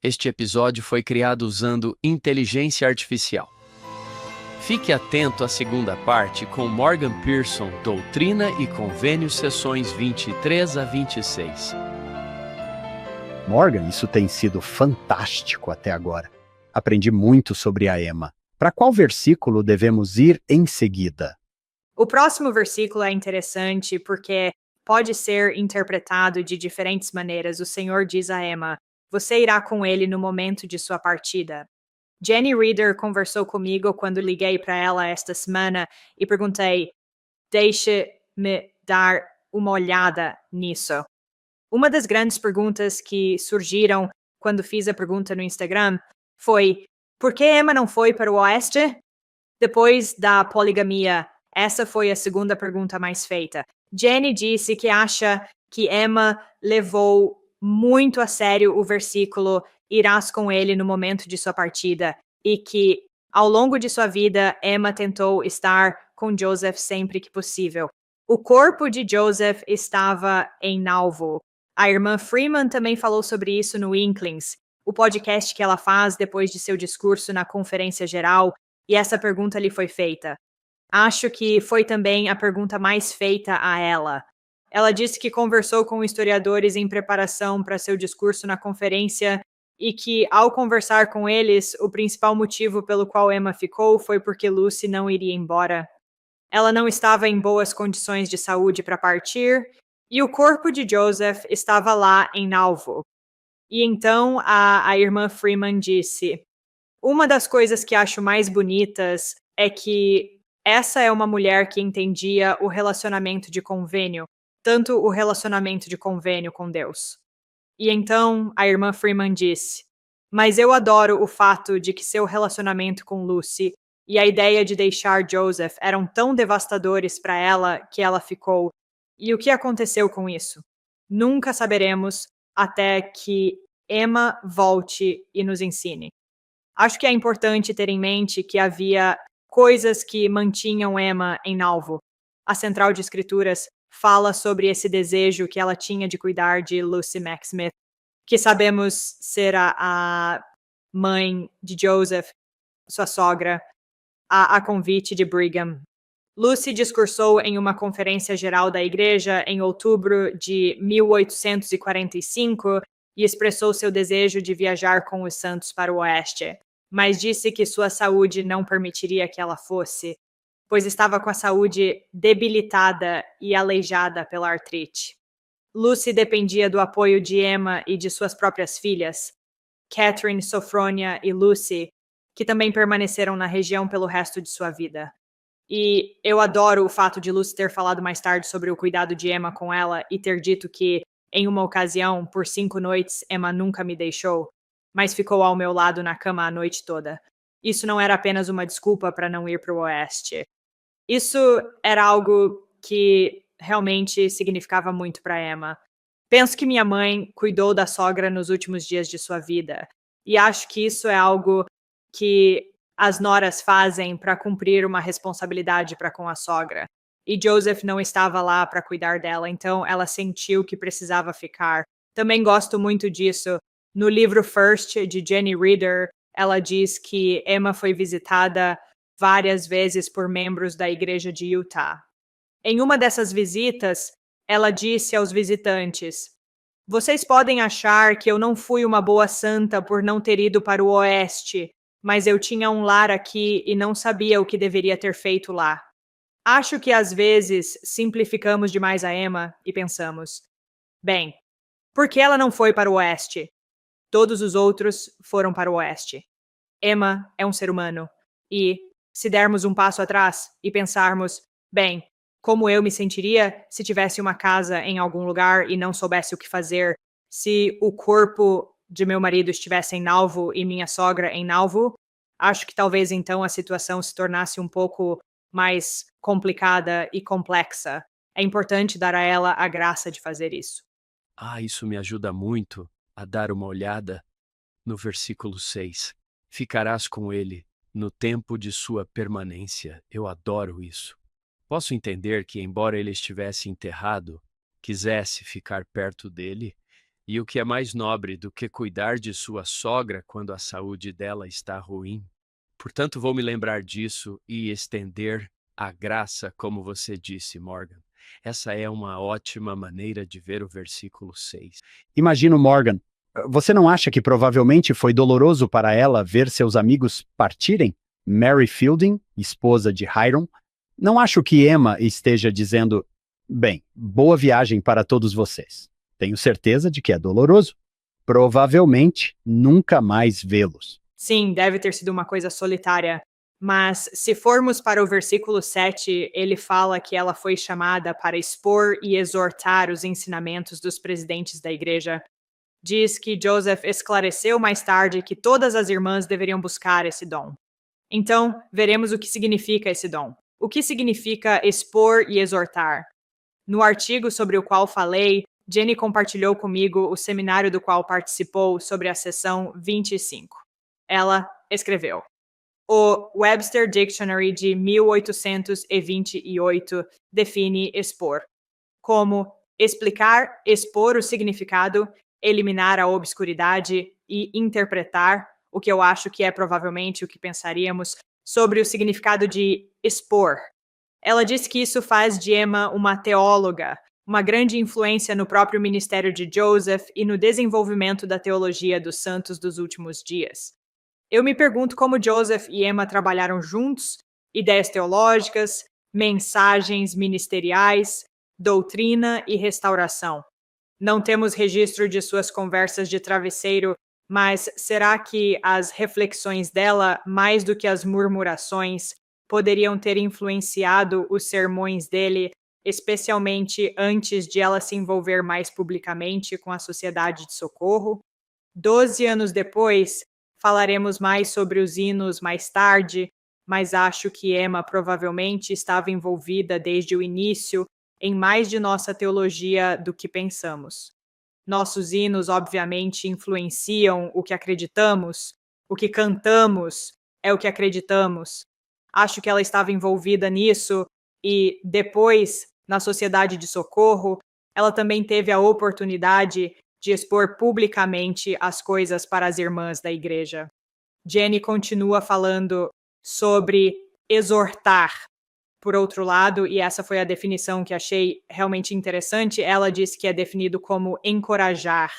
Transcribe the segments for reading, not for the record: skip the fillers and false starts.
Este episódio foi criado usando inteligência artificial. Fique atento à segunda parte com Morgan Pearson, Doutrina e Convênios, sessões 23 a 26. Morgan, isso tem sido fantástico até agora. Aprendi muito sobre a Emma. Para qual versículo devemos ir em seguida? O próximo versículo é interessante porque pode ser interpretado de diferentes maneiras. O Senhor diz a Emma: você irá com ele no momento de sua partida. Jenny Reader conversou comigo quando liguei para ela esta semana e perguntei: deixe-me dar uma olhada nisso. Uma das grandes perguntas que surgiram quando fiz a pergunta no Instagram foi: por que Emma não foi para o oeste? Depois da poligamia, essa foi a segunda pergunta mais feita. Jenny disse que acha que Emma levou muito a sério o versículo irás com ele no momento de sua partida e que, ao longo de sua vida, Emma tentou estar com Joseph sempre que possível. O corpo de Joseph estava em Nauvoo. A irmã Freeman também falou sobre isso no Inklings, o podcast que ela faz depois de seu discurso na Conferência Geral, e essa pergunta lhe foi feita. Acho que foi também a pergunta mais feita a ela. Ela disse que conversou com historiadores em preparação para seu discurso na conferência e que, ao conversar com eles, o principal motivo pelo qual Emma ficou foi porque Lucy não iria embora. Ela não estava em boas condições de saúde para partir e o corpo de Joseph estava lá em Nauvoo. E então a irmã Freeman disse: uma das coisas que acho mais bonitas é que essa é uma mulher que entendia o relacionamento de convênio, tanto o relacionamento de convênio com Deus. E então a irmã Freeman disse: mas eu adoro o fato de que seu relacionamento com Lucy e a ideia de deixar Joseph eram tão devastadores para ela que ela ficou. E o que aconteceu com isso? Nunca saberemos até que Emma volte e nos ensine. Acho que é importante ter em mente que havia coisas que mantinham Emma em Nauvoo. A Central de Escrituras fala sobre esse desejo que ela tinha de cuidar de Lucy Mack-Smith, que sabemos ser a mãe de Joseph, sua sogra, a convite de Brigham. Lucy discursou em uma conferência geral da igreja em outubro de 1845 e expressou seu desejo de viajar com os santos para o oeste, mas disse que sua saúde não permitiria que ela fosse, pois estava com a saúde debilitada e aleijada pela artrite. Lucy dependia do apoio de Emma e de suas próprias filhas, Catherine, Sophronia e Lucy, que também permaneceram na região pelo resto de sua vida. E eu adoro o fato de Lucy ter falado mais tarde sobre o cuidado de Emma com ela e ter dito que, em uma ocasião, por 5 noites, Emma nunca me deixou, mas ficou ao meu lado na cama a noite toda. Isso não era apenas uma desculpa para não ir para o oeste. Isso era algo que realmente significava muito para Emma. Penso que minha mãe cuidou da sogra nos últimos dias de sua vida, e acho que isso é algo que as noras fazem para cumprir uma responsabilidade para com a sogra. E Joseph não estava lá para cuidar dela, então ela sentiu que precisava ficar. Também gosto muito disso. No livro First, de Jenny Reader, ela diz que Emma foi visitada várias vezes por membros da igreja de Utah. Em uma dessas visitas, ela disse aos visitantes: vocês podem achar que eu não fui uma boa santa por não ter ido para o oeste, mas eu tinha um lar aqui e não sabia o que deveria ter feito lá. Acho que às vezes simplificamos demais a Emma e pensamos: bem, por que ela não foi para o oeste? Todos os outros foram para o oeste. Emma é um ser humano. E, se dermos um passo atrás e pensarmos: bem, como eu me sentiria se tivesse uma casa em algum lugar e não soubesse o que fazer, se o corpo de meu marido estivesse em Nauvoo e minha sogra em Nauvoo? Acho que talvez então a situação se tornasse um pouco mais complicada e complexa. É importante dar a ela a graça de fazer isso. Isso me ajuda muito a dar uma olhada no versículo 6. Ficarás com ele no tempo de sua permanência. Eu adoro isso. Posso entender que, embora ele estivesse enterrado, quisesse ficar perto dele, E o que é mais nobre do que cuidar de sua sogra quando a saúde dela está ruim? Portanto, vou me lembrar disso e estender a graça, como você disse, Morgan. Essa é uma ótima maneira de ver o versículo 6. Imagino, Morgan. Você não acha que provavelmente foi doloroso para ela ver seus amigos partirem? Mary Fielding, esposa de Hiram. Não acho que Emma esteja dizendo: bem, boa viagem para todos vocês. Tenho certeza de que é doloroso. Provavelmente nunca mais vê-los. Sim, deve ter sido uma coisa solitária. Mas se formos para o versículo 7, ele fala que ela foi chamada para expor e exortar os ensinamentos dos presidentes da igreja. Diz que Joseph esclareceu mais tarde que todas as irmãs deveriam buscar esse dom. Então, veremos o que significa esse dom. O que significa expor e exortar? No artigo sobre o qual falei, Jenny compartilhou comigo o seminário do qual participou sobre a seção 25. Ela escreveu: o Webster Dictionary de 1828 define expor como explicar, expor o significado, eliminar a obscuridade e interpretar, o que eu acho que é provavelmente o que pensaríamos sobre o significado de expor. Ela diz que isso faz de Emma uma teóloga, uma grande influência no próprio ministério de Joseph e no desenvolvimento da teologia dos santos dos últimos dias. Eu me pergunto como Joseph e Emma trabalharam juntos, ideias teológicas, mensagens ministeriais, doutrina e restauração. Não temos registro de suas conversas de travesseiro, mas será que as reflexões dela, mais do que as murmurações, poderiam ter influenciado os sermões dele, especialmente antes de ela se envolver mais publicamente com a Sociedade de Socorro? 12 anos depois, falaremos mais sobre os hinos mais tarde, mas acho que Emma provavelmente estava envolvida desde o início em mais de nossa teologia do que pensamos. Nossos hinos, obviamente, influenciam o que acreditamos, o que cantamos é o que acreditamos. Acho que ela estava envolvida nisso e, depois, na Sociedade de Socorro, ela também teve a oportunidade de expor publicamente as coisas para as irmãs da igreja. Jenny continua falando sobre exortar. Por outro lado, e essa foi a definição que achei realmente interessante, ela diz que é definido como encorajar,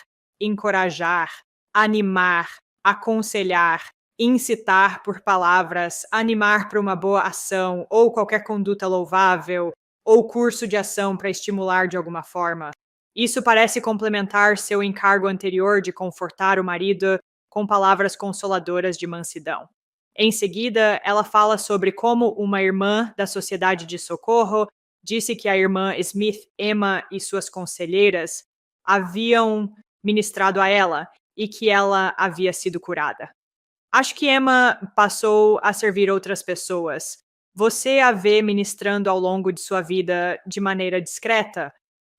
animar, aconselhar, incitar por palavras, animar para uma boa ação ou qualquer conduta louvável, ou curso de ação para estimular de alguma forma. Isso parece complementar seu encargo anterior de confortar o marido com palavras consoladoras de mansidão. Em seguida, ela fala sobre como uma irmã da Sociedade de Socorro disse que a irmã Smith, Emma e suas conselheiras haviam ministrado a ela e que ela havia sido curada. Acho que Emma passou a servir outras pessoas. Você a vê ministrando ao longo de sua vida de maneira discreta?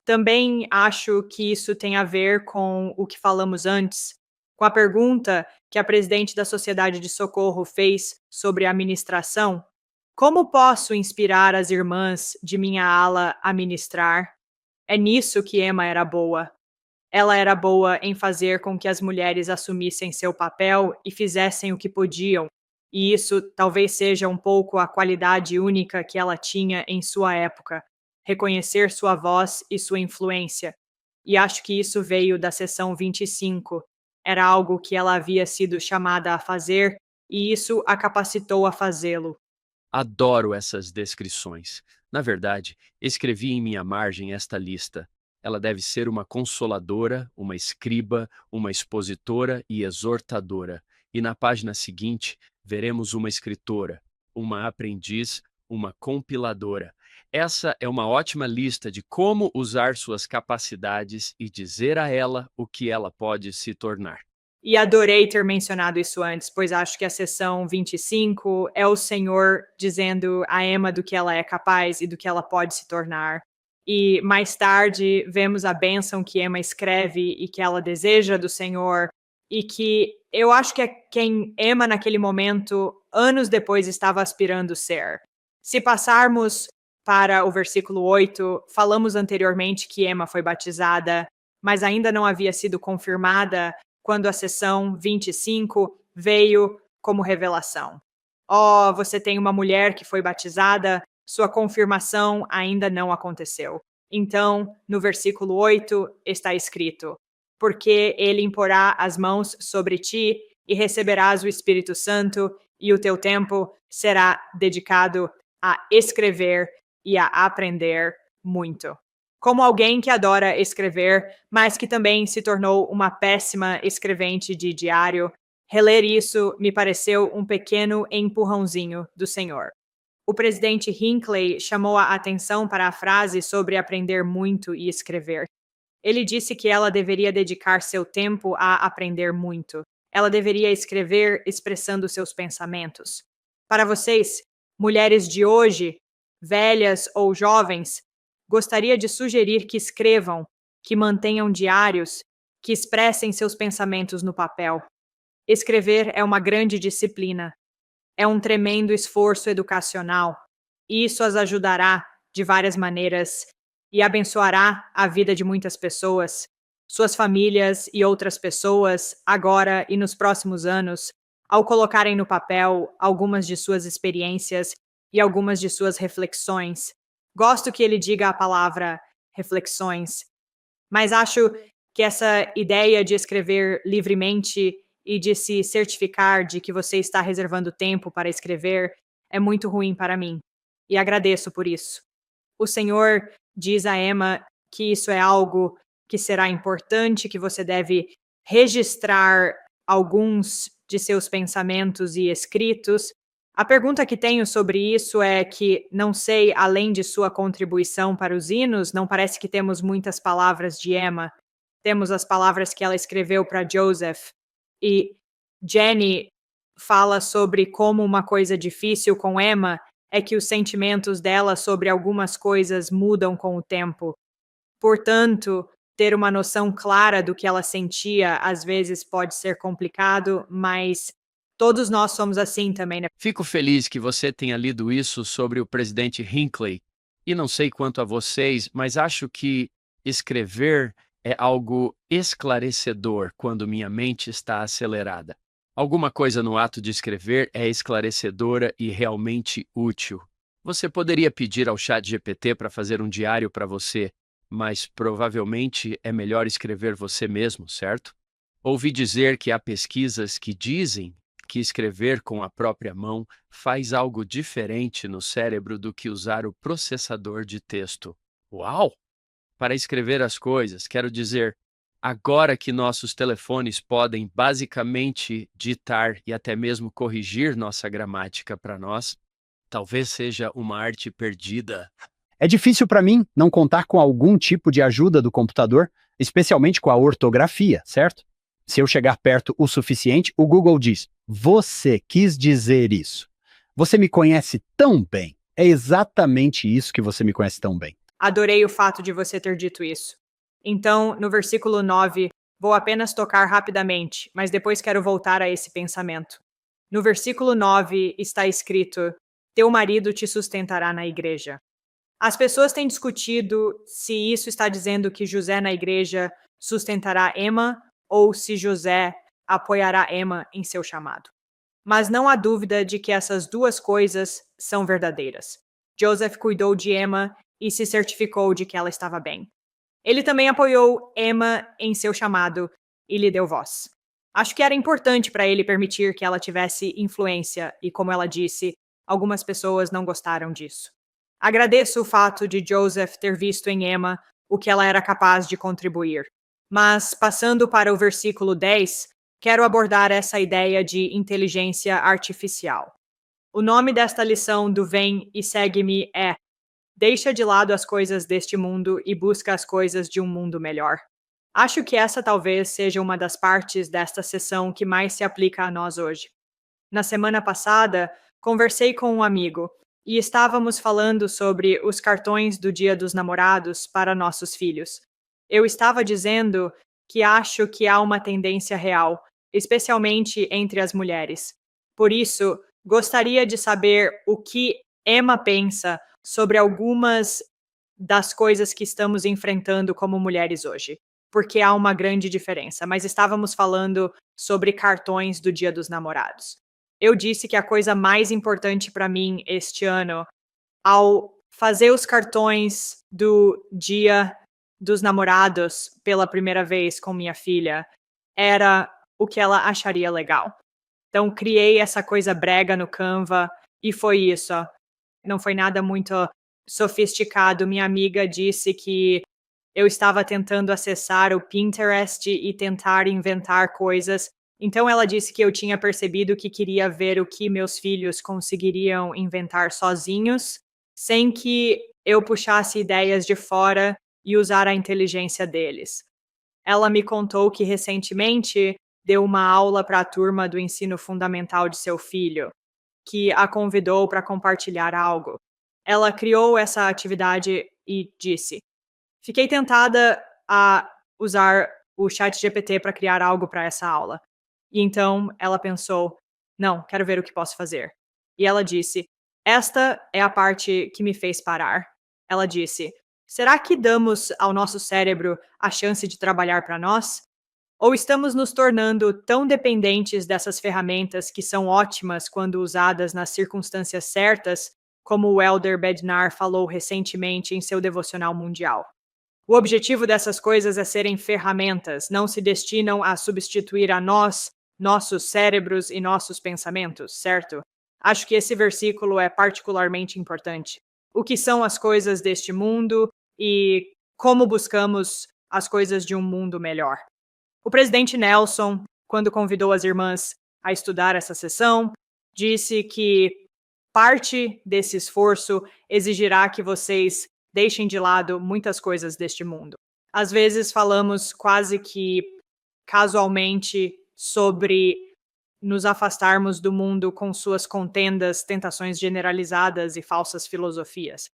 Também acho que isso tem a ver com o que falamos antes, com a pergunta que a presidente da Sociedade de Socorro fez sobre a ministração. Como posso inspirar as irmãs de minha ala a ministrar? É nisso que Emma era boa. Ela era boa em fazer com que as mulheres assumissem seu papel e fizessem o que podiam, e isso talvez seja um pouco a qualidade única que ela tinha em sua época. Reconhecer sua voz e sua influência. E acho que isso veio da seção 25. Era algo que ela havia sido chamada a fazer, e isso a capacitou a fazê-lo. Adoro essas descrições. Na verdade, escrevi em minha margem esta lista. Ela deve ser uma consoladora, uma escriba, uma expositora e exortadora. E na página seguinte, veremos uma escritora, uma aprendiz, uma compiladora. Essa é uma ótima lista de como usar suas capacidades e dizer a ela o que ela pode se tornar. E adorei ter mencionado isso antes, pois acho que a seção 25 é o Senhor dizendo a Emma do que ela é capaz e do que ela pode se tornar. E mais tarde vemos a bênção que Emma escreve e que ela deseja do Senhor, e que eu acho que é quem Emma naquele momento, anos depois, estava aspirando ser. Se passarmos para o versículo 8, falamos anteriormente que Emma foi batizada, mas ainda não havia sido confirmada quando a sessão 25 veio como revelação. Oh, você tem uma mulher que foi batizada, sua confirmação ainda não aconteceu. Então, no versículo 8 está escrito: porque ele imporá as mãos sobre ti e receberás o Espírito Santo, e o teu tempo será dedicado a escrever e a aprender muito. Como alguém que adora escrever, mas que também se tornou uma péssima escrevente de diário, reler isso me pareceu um pequeno empurrãozinho do Senhor. O presidente Hinckley chamou a atenção para a frase sobre aprender muito e escrever. Ele disse que ela deveria dedicar seu tempo a aprender muito. Ela deveria escrever expressando seus pensamentos. Para vocês, mulheres de hoje, velhas ou jovens, gostaria de sugerir que escrevam, que mantenham diários, que expressem seus pensamentos no papel. Escrever é uma grande disciplina. É um tremendo esforço educacional. E isso as ajudará de várias maneiras e abençoará a vida de muitas pessoas, suas famílias e outras pessoas, agora e nos próximos anos, ao colocarem no papel algumas de suas experiências e algumas de suas reflexões. Gosto que ele diga a palavra reflexões, mas acho que essa ideia de escrever livremente e de se certificar de que você está reservando tempo para escrever é muito ruim para mim, e agradeço por isso. O Senhor diz a Emma que isso é algo que será importante, que você deve registrar alguns de seus pensamentos e escritos. A pergunta que tenho sobre isso é que, não sei, além de sua contribuição para os hinos, não parece que temos muitas palavras de Emma. Temos as palavras que ela escreveu para Joseph. E Jenny fala sobre como uma coisa difícil com Emma é que os sentimentos dela sobre algumas coisas mudam com o tempo. Portanto, ter uma noção clara do que ela sentia às vezes pode ser complicado, mas todos nós somos assim também, né? Fico feliz que você tenha lido isso sobre o presidente Hinckley. E não sei quanto a vocês, mas acho que escrever é algo esclarecedor quando minha mente está acelerada. Alguma coisa no ato de escrever é esclarecedora e realmente útil. Você poderia pedir ao ChatGPT para fazer um diário para você, mas provavelmente é melhor escrever você mesmo, certo? Ouvi dizer que há pesquisas que dizem que escrever com a própria mão faz algo diferente no cérebro do que usar o processador de texto. Uau! Para escrever as coisas, quero dizer, agora que nossos telefones podem basicamente ditar e até mesmo corrigir nossa gramática para nós, talvez seja uma arte perdida. É difícil para mim não contar com algum tipo de ajuda do computador, especialmente com a ortografia, certo? Se eu chegar perto o suficiente, o Google diz: você quis dizer isso. Você me conhece tão bem. É exatamente isso que você me conhece tão bem. Adorei o fato de você ter dito isso. Então, no versículo 9, vou apenas tocar rapidamente, mas depois quero voltar a esse pensamento. No versículo 9 está escrito: teu marido te sustentará na igreja. As pessoas têm discutido se isso está dizendo que José na igreja sustentará Emma ou se José apoiará Emma em seu chamado. Mas não há dúvida de que essas duas coisas são verdadeiras. Joseph cuidou de Emma e se certificou de que ela estava bem. Ele também apoiou Emma em seu chamado e lhe deu voz. Acho que era importante para ele permitir que ela tivesse influência e, como ela disse, algumas pessoas não gostaram disso. Agradeço o fato de Joseph ter visto em Emma o que ela era capaz de contribuir. Mas, passando para o versículo 10, quero abordar essa ideia de inteligência artificial. O nome desta lição do Vem e Segue-me é: deixa de lado as coisas deste mundo e busca as coisas de um mundo melhor. Acho que essa talvez seja uma das partes desta sessão que mais se aplica a nós hoje. Na semana passada, conversei com um amigo e estávamos falando sobre os cartões do Dia dos Namorados para nossos filhos. Eu estava dizendo que acho que há uma tendência real, especialmente entre as mulheres. Por isso, gostaria de saber o que Emma pensa sobre algumas das coisas que estamos enfrentando como mulheres hoje. porque há uma grande diferença, mas estávamos falando sobre cartões do Dia dos Namorados. Eu disse que a coisa mais importante para mim este ano, ao fazer os cartões do Dia dos Namorados pela primeira vez com minha filha, era o que ela acharia legal. Então, criei essa coisa brega no Canva e foi isso. Não foi nada muito sofisticado. Minha amiga disse que eu estava tentando acessar o Pinterest e tentar inventar coisas. Então, ela disse que eu tinha percebido que queria ver o que meus filhos conseguiriam inventar sozinhos, sem que eu puxasse ideias de fora e usar a inteligência deles. Ela me contou que recentemente deu uma aula para a turma do ensino fundamental de seu filho, que a convidou para compartilhar algo. Ela criou essa atividade e disse: fiquei tentada a usar o ChatGPT para criar algo para essa aula. E então ela pensou: não, quero ver o que posso fazer. E ela disse: esta é a parte que me fez parar. Ela disse: será que damos ao nosso cérebro a chance de trabalhar para nós? Ou estamos nos tornando tão dependentes dessas ferramentas que são ótimas quando usadas nas circunstâncias certas, como o Elder Bednar falou recentemente em seu devocional mundial? O objetivo dessas coisas é serem ferramentas, não se destinam a substituir a nós, nossos cérebros e nossos pensamentos, certo? Acho que esse versículo é particularmente importante. O que são as coisas deste mundo e como buscamos as coisas de um mundo melhor. O presidente Nelson, quando convidou as irmãs a estudar essa sessão, disse que parte desse esforço exigirá que vocês deixem de lado muitas coisas deste mundo. Às vezes falamos quase que casualmente sobre nos afastarmos do mundo com suas contendas, tentações generalizadas e falsas filosofias.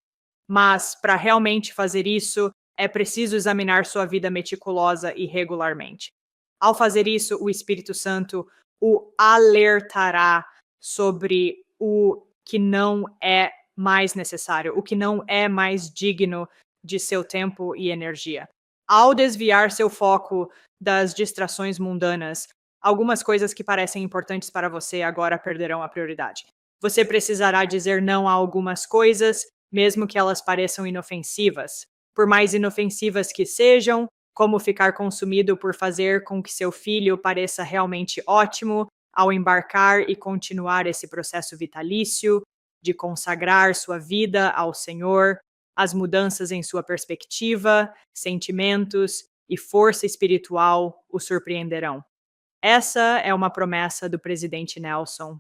Mas, para realmente fazer isso, é preciso examinar sua vida meticulosa e regularmente. Ao fazer isso, o Espírito Santo o alertará sobre o que não é mais necessário, o que não é mais digno de seu tempo e energia. Ao desviar seu foco das distrações mundanas, algumas coisas que parecem importantes para você agora perderão a prioridade. Você precisará dizer não a algumas coisas, mesmo que elas pareçam inofensivas. Por mais inofensivas que sejam, como ficar consumido por fazer com que seu filho pareça realmente ótimo ao embarcar e continuar esse processo vitalício, de consagrar sua vida ao Senhor, as mudanças em sua perspectiva, sentimentos e força espiritual o surpreenderão. Essa é uma promessa do presidente Nelson.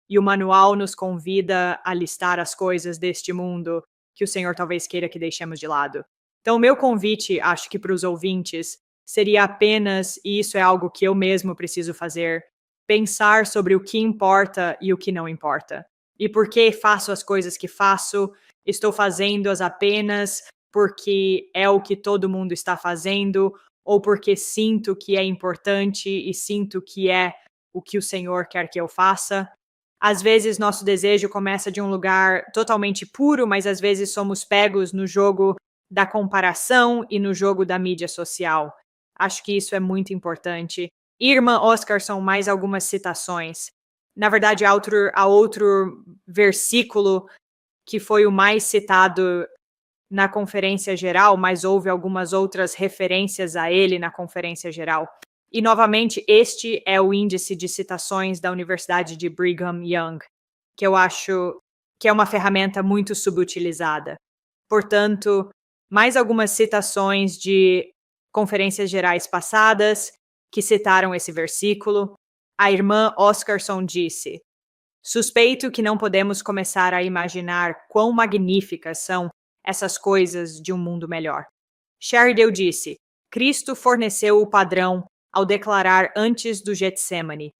E o manual nos convida a listar as coisas deste mundo que o Senhor talvez queira que deixemos de lado. Então, o meu convite, acho que para os ouvintes, seria apenas, e isso é algo que eu mesmo preciso fazer, pensar sobre o que importa e o que não importa. E por que faço as coisas que faço? Estou fazendo-as apenas porque é o que todo mundo está fazendo, ou porque sinto que é importante e sinto que é o que o Senhor quer que eu faça? Às vezes nosso desejo começa de um lugar totalmente puro, mas às vezes somos pegos no jogo da comparação e no jogo da mídia social. Acho que isso é muito importante. Irmã Oscarson, mais algumas citações. Na verdade, há outro versículo que foi o mais citado na Conferência Geral, mas houve algumas outras referências a ele na Conferência Geral. E, novamente, este é o índice de citações da Universidade de Brigham Young, que eu acho que é uma ferramenta muito subutilizada. Portanto, mais algumas citações de conferências gerais passadas que citaram esse versículo. A irmã Oscarson disse: suspeito que não podemos começar a imaginar quão magníficas são essas coisas de um mundo melhor. Sherrill disse: Cristo forneceu o padrão ao declarar antes do Getsêmani: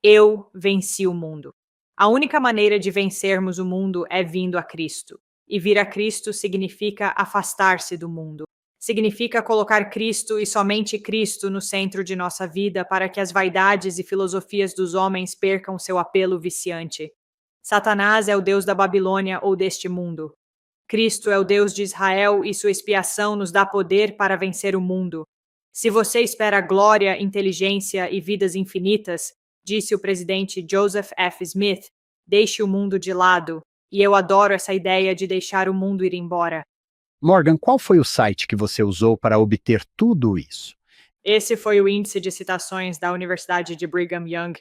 eu venci o mundo. A única maneira de vencermos o mundo é vindo a Cristo. E vir a Cristo significa afastar-se do mundo. Significa colocar Cristo e somente Cristo no centro de nossa vida para que as vaidades e filosofias dos homens percam seu apelo viciante. Satanás é o Deus da Babilônia ou deste mundo. Cristo é o Deus de Israel e sua expiação nos dá poder para vencer o mundo. Se você espera glória, inteligência e vidas infinitas, disse o presidente Joseph F. Smith, deixe o mundo de lado. E eu adoro essa ideia de deixar o mundo ir embora. Morgan, qual foi o site que você usou para obter tudo isso? Esse foi o índice de citações da Universidade de Brigham Young.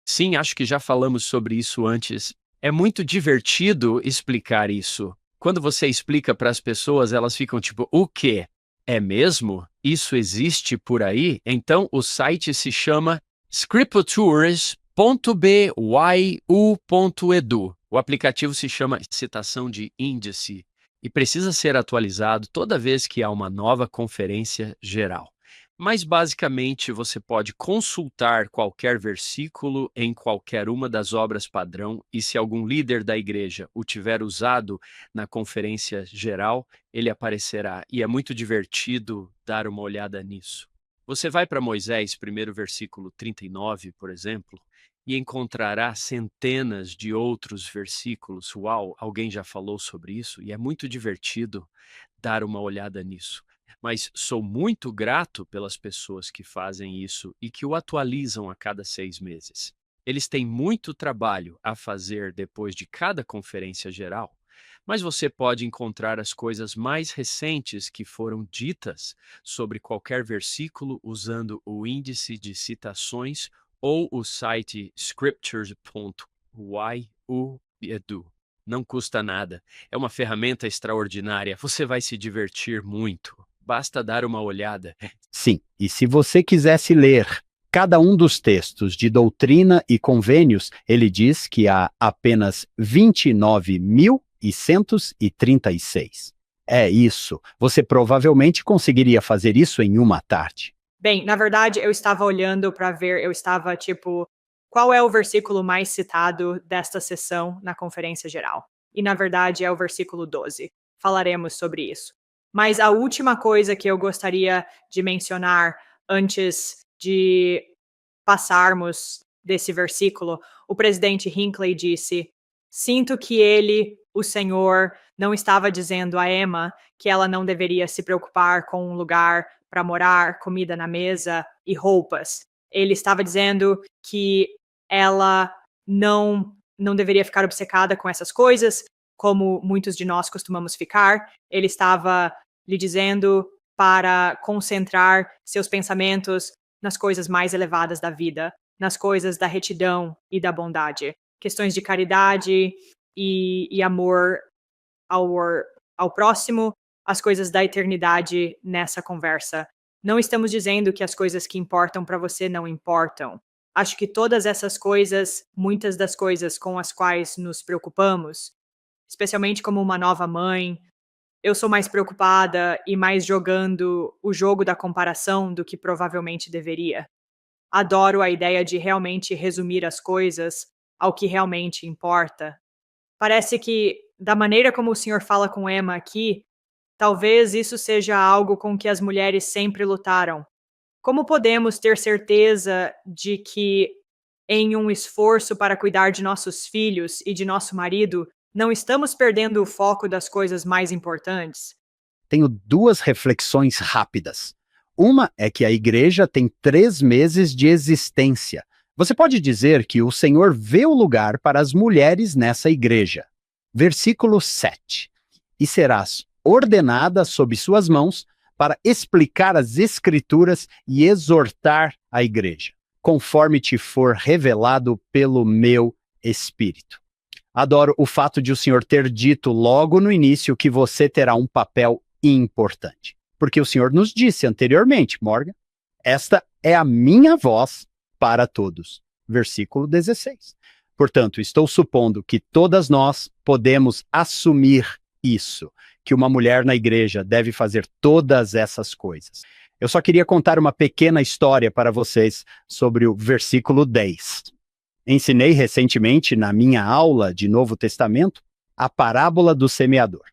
Sim, acho que já falamos sobre isso antes. É muito divertido explicar isso. Quando você explica para as pessoas, elas ficam tipo, o quê? É mesmo? Isso existe por aí? Então o site se chama scriptures.byu.edu. O aplicativo se chama Citação de Índice e precisa ser atualizado toda vez que há uma nova conferência geral. Mas, basicamente, você pode consultar qualquer versículo em qualquer uma das obras padrão, e se algum líder da igreja o tiver usado na conferência geral, ele aparecerá. E é muito divertido dar uma olhada nisso. Você vai para Moisés, primeiro versículo 39, por exemplo, e encontrará centenas de outros versículos. Uau, alguém já falou sobre isso? E é muito divertido dar uma olhada nisso. Mas sou muito grato pelas pessoas que fazem isso e que o atualizam a cada 6 meses. Eles têm muito trabalho a fazer depois de cada conferência geral, mas você pode encontrar as coisas mais recentes que foram ditas sobre qualquer versículo usando o índice de citações ou o site scriptures.yu.edu. Não custa nada. É uma ferramenta extraordinária. Você vai se divertir muito. Basta dar uma olhada. Sim, e se você quisesse ler cada um dos textos de doutrina e convênios, ele diz que há apenas 29.136. É isso. Você provavelmente conseguiria fazer isso em uma tarde. Bem, na verdade, eu estava olhando para ver, eu estava tipo, qual é o versículo mais citado desta sessão na conferência geral? E na verdade é o versículo 12. Falaremos sobre isso. Mas a última coisa que eu gostaria de mencionar antes de passarmos desse versículo, o presidente Hinckley disse: sinto que ele, o Senhor, não estava dizendo a Emma que ela não deveria se preocupar com um lugar para morar, comida na mesa e roupas. Ele estava dizendo que ela não deveria ficar obcecada com essas coisas, como muitos de nós costumamos ficar. Ele estava lhe dizendo para concentrar seus pensamentos nas coisas mais elevadas da vida, nas coisas da retidão e da bondade, questões de caridade e amor ao próximo, as coisas da eternidade nessa conversa. Não estamos dizendo que as coisas que importam para você não importam. Acho que todas essas coisas, muitas das coisas com as quais nos preocupamos, especialmente como uma nova mãe, eu sou mais preocupada e mais jogando o jogo da comparação do que provavelmente deveria. Adoro a ideia de realmente resumir as coisas ao que realmente importa. Parece que, da maneira como o senhor fala com Emma aqui, talvez isso seja algo com que as mulheres sempre lutaram. Como podemos ter certeza de que, em um esforço para cuidar de nossos filhos e de nosso marido, não estamos perdendo o foco das coisas mais importantes? Tenho duas reflexões rápidas. Uma é que a igreja tem 3 meses de existência. Você pode dizer que o Senhor vê o lugar para as mulheres nessa igreja. Versículo 7. E serás ordenada sob suas mãos para explicar as Escrituras e exortar a igreja, conforme te for revelado pelo meu Espírito. Adoro o fato de o Senhor ter dito logo no início que você terá um papel importante. Porque o Senhor nos disse anteriormente, Morgan, esta é a minha voz para todos. Versículo 16. Portanto, estou supondo que todas nós podemos assumir isso, que uma mulher na igreja deve fazer todas essas coisas. Eu só queria contar uma pequena história para vocês sobre o versículo 10. Ensinei recentemente na minha aula de Novo Testamento a parábola do semeador.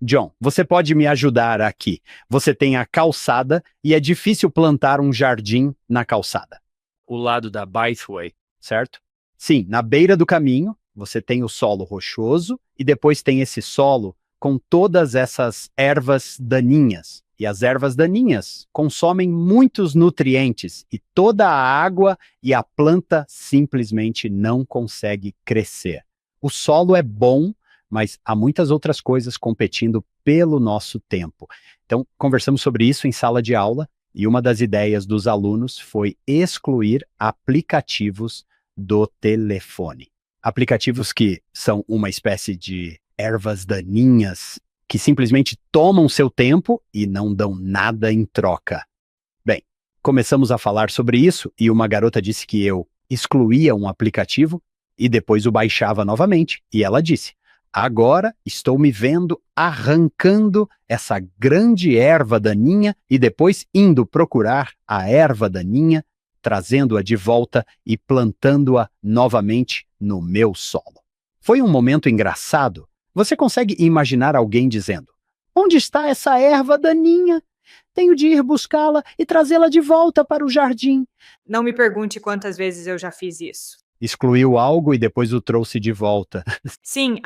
John, você pode me ajudar aqui. Você tem a calçada e é difícil plantar um jardim na calçada. O lado da Bythway, certo? Sim, na beira do caminho, você tem o solo rochoso e depois tem esse solo com todas essas ervas daninhas. E as ervas daninhas consomem muitos nutrientes e toda a água e a planta simplesmente não consegue crescer. O solo é bom, mas há muitas outras coisas competindo pelo nosso tempo. Então, conversamos sobre isso em sala de aula e uma das ideias dos alunos foi excluir aplicativos do telefone. Aplicativos que são uma espécie de ervas daninhas que simplesmente tomam seu tempo e não dão nada em troca. Bem, começamos a falar sobre isso e uma garota disse que eu excluía um aplicativo e depois o baixava novamente. E ela disse: agora estou me vendo arrancando essa grande erva daninha e depois indo procurar a erva daninha, trazendo-a de volta e plantando-a novamente no meu solo. Foi um momento engraçado. Você consegue imaginar alguém dizendo: onde está essa erva daninha? Tenho de ir buscá-la e trazê-la de volta para o jardim. Não me pergunte quantas vezes eu já fiz isso. Excluiu algo e depois o trouxe de volta. Sim,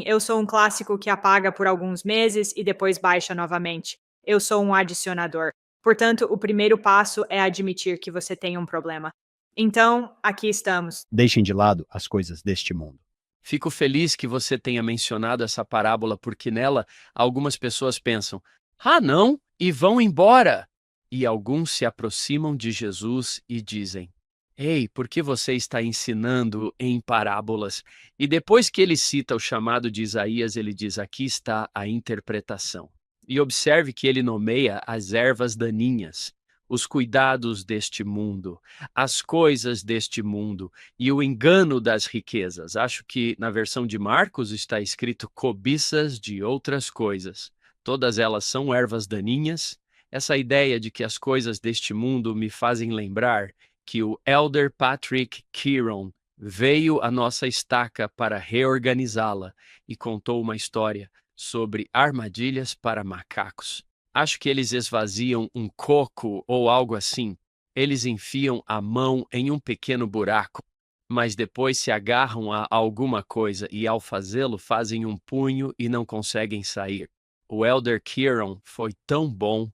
eu sou um clássico que apaga por alguns meses e depois baixa novamente. Eu sou um adicionador. Portanto, o primeiro passo é admitir que você tem um problema. Então, aqui estamos. Deixem de lado as coisas deste mundo. Fico feliz que você tenha mencionado essa parábola, porque nela algumas pessoas pensam: ah, não, e vão embora. E alguns se aproximam de Jesus e dizem: ei, por que você está ensinando em parábolas? E depois que ele cita o chamado de Isaías, ele diz: aqui está a interpretação. E observe que ele nomeia as ervas daninhas, os cuidados deste mundo, as coisas deste mundo e o engano das riquezas. Acho que na versão de Marcos está escrito cobiças de outras coisas. Todas elas são ervas daninhas. Essa ideia de que as coisas deste mundo me fazem lembrar que o Elder Patrick Kieron veio à nossa estaca para reorganizá-la e contou uma história sobre armadilhas para macacos. Acho que eles esvaziam um coco ou algo assim. Eles enfiam a mão em um pequeno buraco, mas depois se agarram a alguma coisa e, ao fazê-lo, fazem um punho e não conseguem sair. O Elder Kieron foi tão bom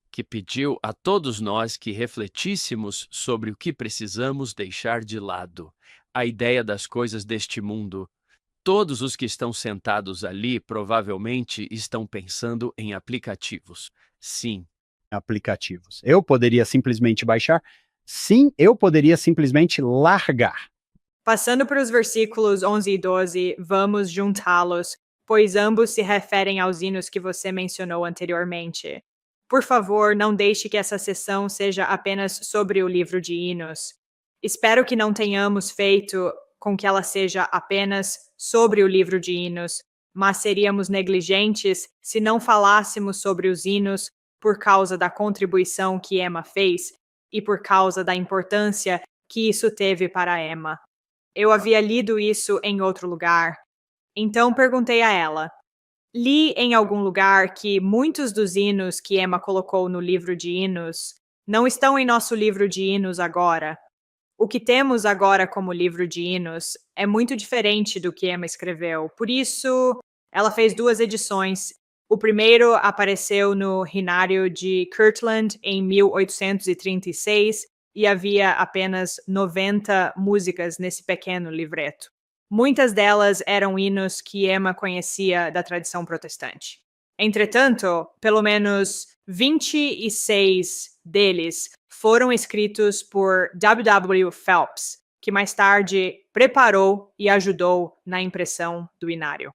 que pediu a todos nós que refletíssemos sobre o que precisamos deixar de lado. A ideia das coisas deste mundo. Todos os que estão sentados ali provavelmente estão pensando em aplicativos. Sim. Aplicativos. Eu poderia simplesmente baixar? Sim, eu poderia simplesmente largar. Passando para os versículos 11 e 12, vamos juntá-los, pois ambos se referem aos hinos que você mencionou anteriormente. Por favor, não deixe que essa sessão seja apenas sobre o livro de hinos. Espero que não tenhamos feito com que ela seja apenas sobre o livro de hinos, mas seríamos negligentes se não falássemos sobre os hinos por causa da contribuição que Emma fez e por causa da importância que isso teve para Emma. Eu havia lido isso em outro lugar, então perguntei a ela: li em algum lugar que muitos dos hinos que Emma colocou no livro de hinos não estão em nosso livro de hinos agora. O que temos agora como livro de hinos é muito diferente do que Emma escreveu. Por isso, ela fez 2 edições. O primeiro apareceu no Rinário de Kirtland em 1836 e havia apenas 90 músicas nesse pequeno livreto. Muitas delas eram hinos que Emma conhecia da tradição protestante. Entretanto, pelo menos 26 deles foram escritos por W. Phelps, que mais tarde preparou e ajudou na impressão do inário.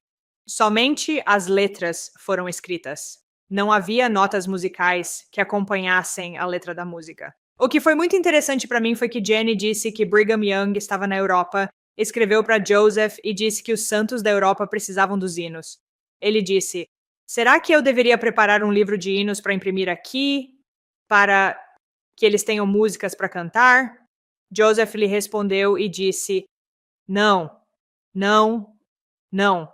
Somente as letras foram escritas. Não havia notas musicais que acompanhassem a letra da música. O que foi muito interessante para mim foi que Jenny disse que Brigham Young estava na Europa, escreveu para Joseph e disse que os santos da Europa precisavam dos hinos. Ele disse: será que eu deveria preparar um livro de hinos para imprimir aqui, para que eles tenham músicas para cantar? Joseph lhe respondeu e disse: não, não, não.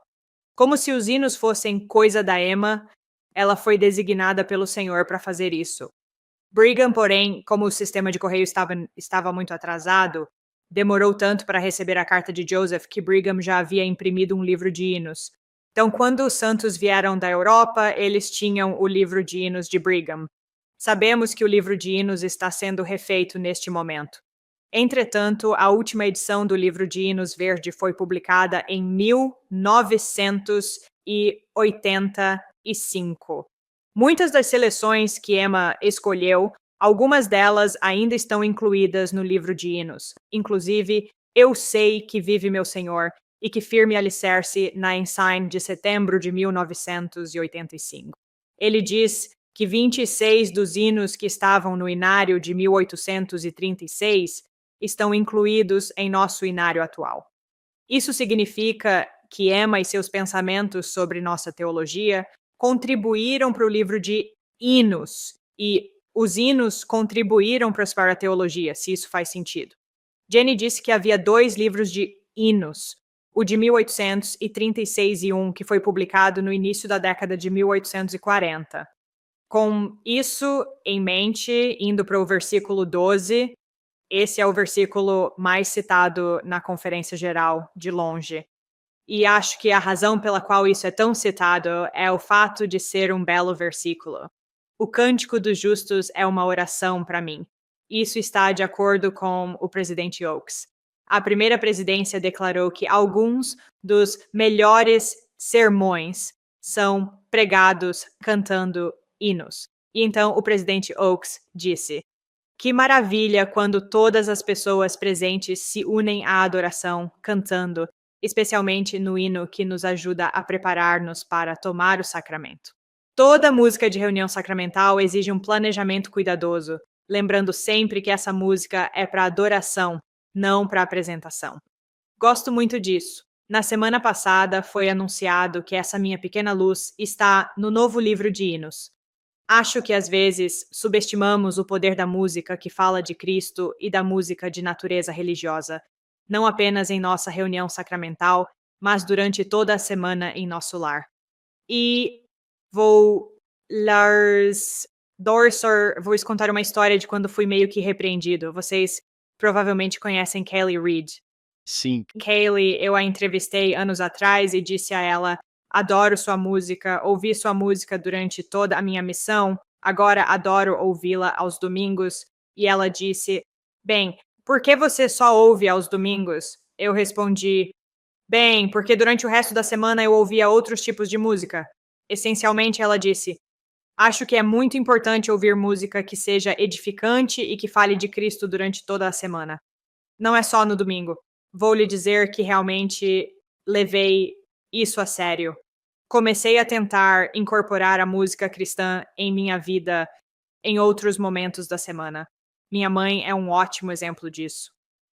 Como se os hinos fossem coisa da Emma, ela foi designada pelo Senhor para fazer isso. Brigham, porém, como o sistema de correio estava muito atrasado, demorou tanto para receber a carta de Joseph que Brigham já havia imprimido um livro de hinos. Então, quando os santos vieram da Europa, eles tinham o livro de hinos de Brigham. Sabemos que o livro de hinos está sendo refeito neste momento. Entretanto, a última edição do livro de hinos verde foi publicada em 1985. Muitas das seleções que Emma escolheu, algumas delas ainda estão incluídas no livro de hinos. Inclusive, Eu Sei Que Vive Meu Senhor e Que Firme Alicerce na Ensign de setembro de 1985. Ele diz que 26 dos hinos que estavam no inário de 1836 estão incluídos em nosso inário atual. Isso significa que Emma e seus pensamentos sobre nossa teologia contribuíram para o livro de hinos, e os hinos contribuíram para a teologia, se isso faz sentido. Jenny disse que havia 2 livros de hinos, o de 1836 e um, que foi publicado no início da década de 1840. Com isso em mente, indo para o versículo 12, esse é o versículo mais citado na Conferência Geral, de longe. E acho que a razão pela qual isso é tão citado é o fato de ser um belo versículo. O Cântico dos Justos é uma oração para mim. Isso está de acordo com o presidente Oakes. A primeira presidência declarou que alguns dos melhores sermões são pregados cantando hinos. E então o presidente Oakes disse: que maravilha quando todas as pessoas presentes se unem à adoração, cantando, especialmente no hino que nos ajuda a preparar-nos para tomar o sacramento. Toda música de reunião sacramental exige um planejamento cuidadoso, lembrando sempre que essa música é para adoração, não para apresentação. Gosto muito disso. Na semana passada foi anunciado que essa minha pequena luz está no novo livro de hinos. Acho que às vezes subestimamos o poder da música que fala de Cristo e da música de natureza religiosa, não apenas em nossa reunião sacramental, mas durante toda a semana em nosso lar. E vou contar uma história de quando fui meio que repreendido. Vocês provavelmente conhecem Kaylee Reed. Sim, Kaylee, eu a entrevistei anos atrás e disse a ela: adoro sua música, ouvi sua música durante toda a minha missão, agora adoro ouvi-la aos domingos. E ela disse: bem, por que você só ouve aos domingos? Eu respondi: bem, porque durante o resto da semana eu ouvia outros tipos de música. Essencialmente, ela disse: acho que é muito importante ouvir música que seja edificante e que fale de Cristo durante toda a semana. Não é só no domingo. Vou lhe dizer que realmente levei isso a sério. Comecei a tentar incorporar a música cristã em minha vida em outros momentos da semana. Minha mãe é um ótimo exemplo disso.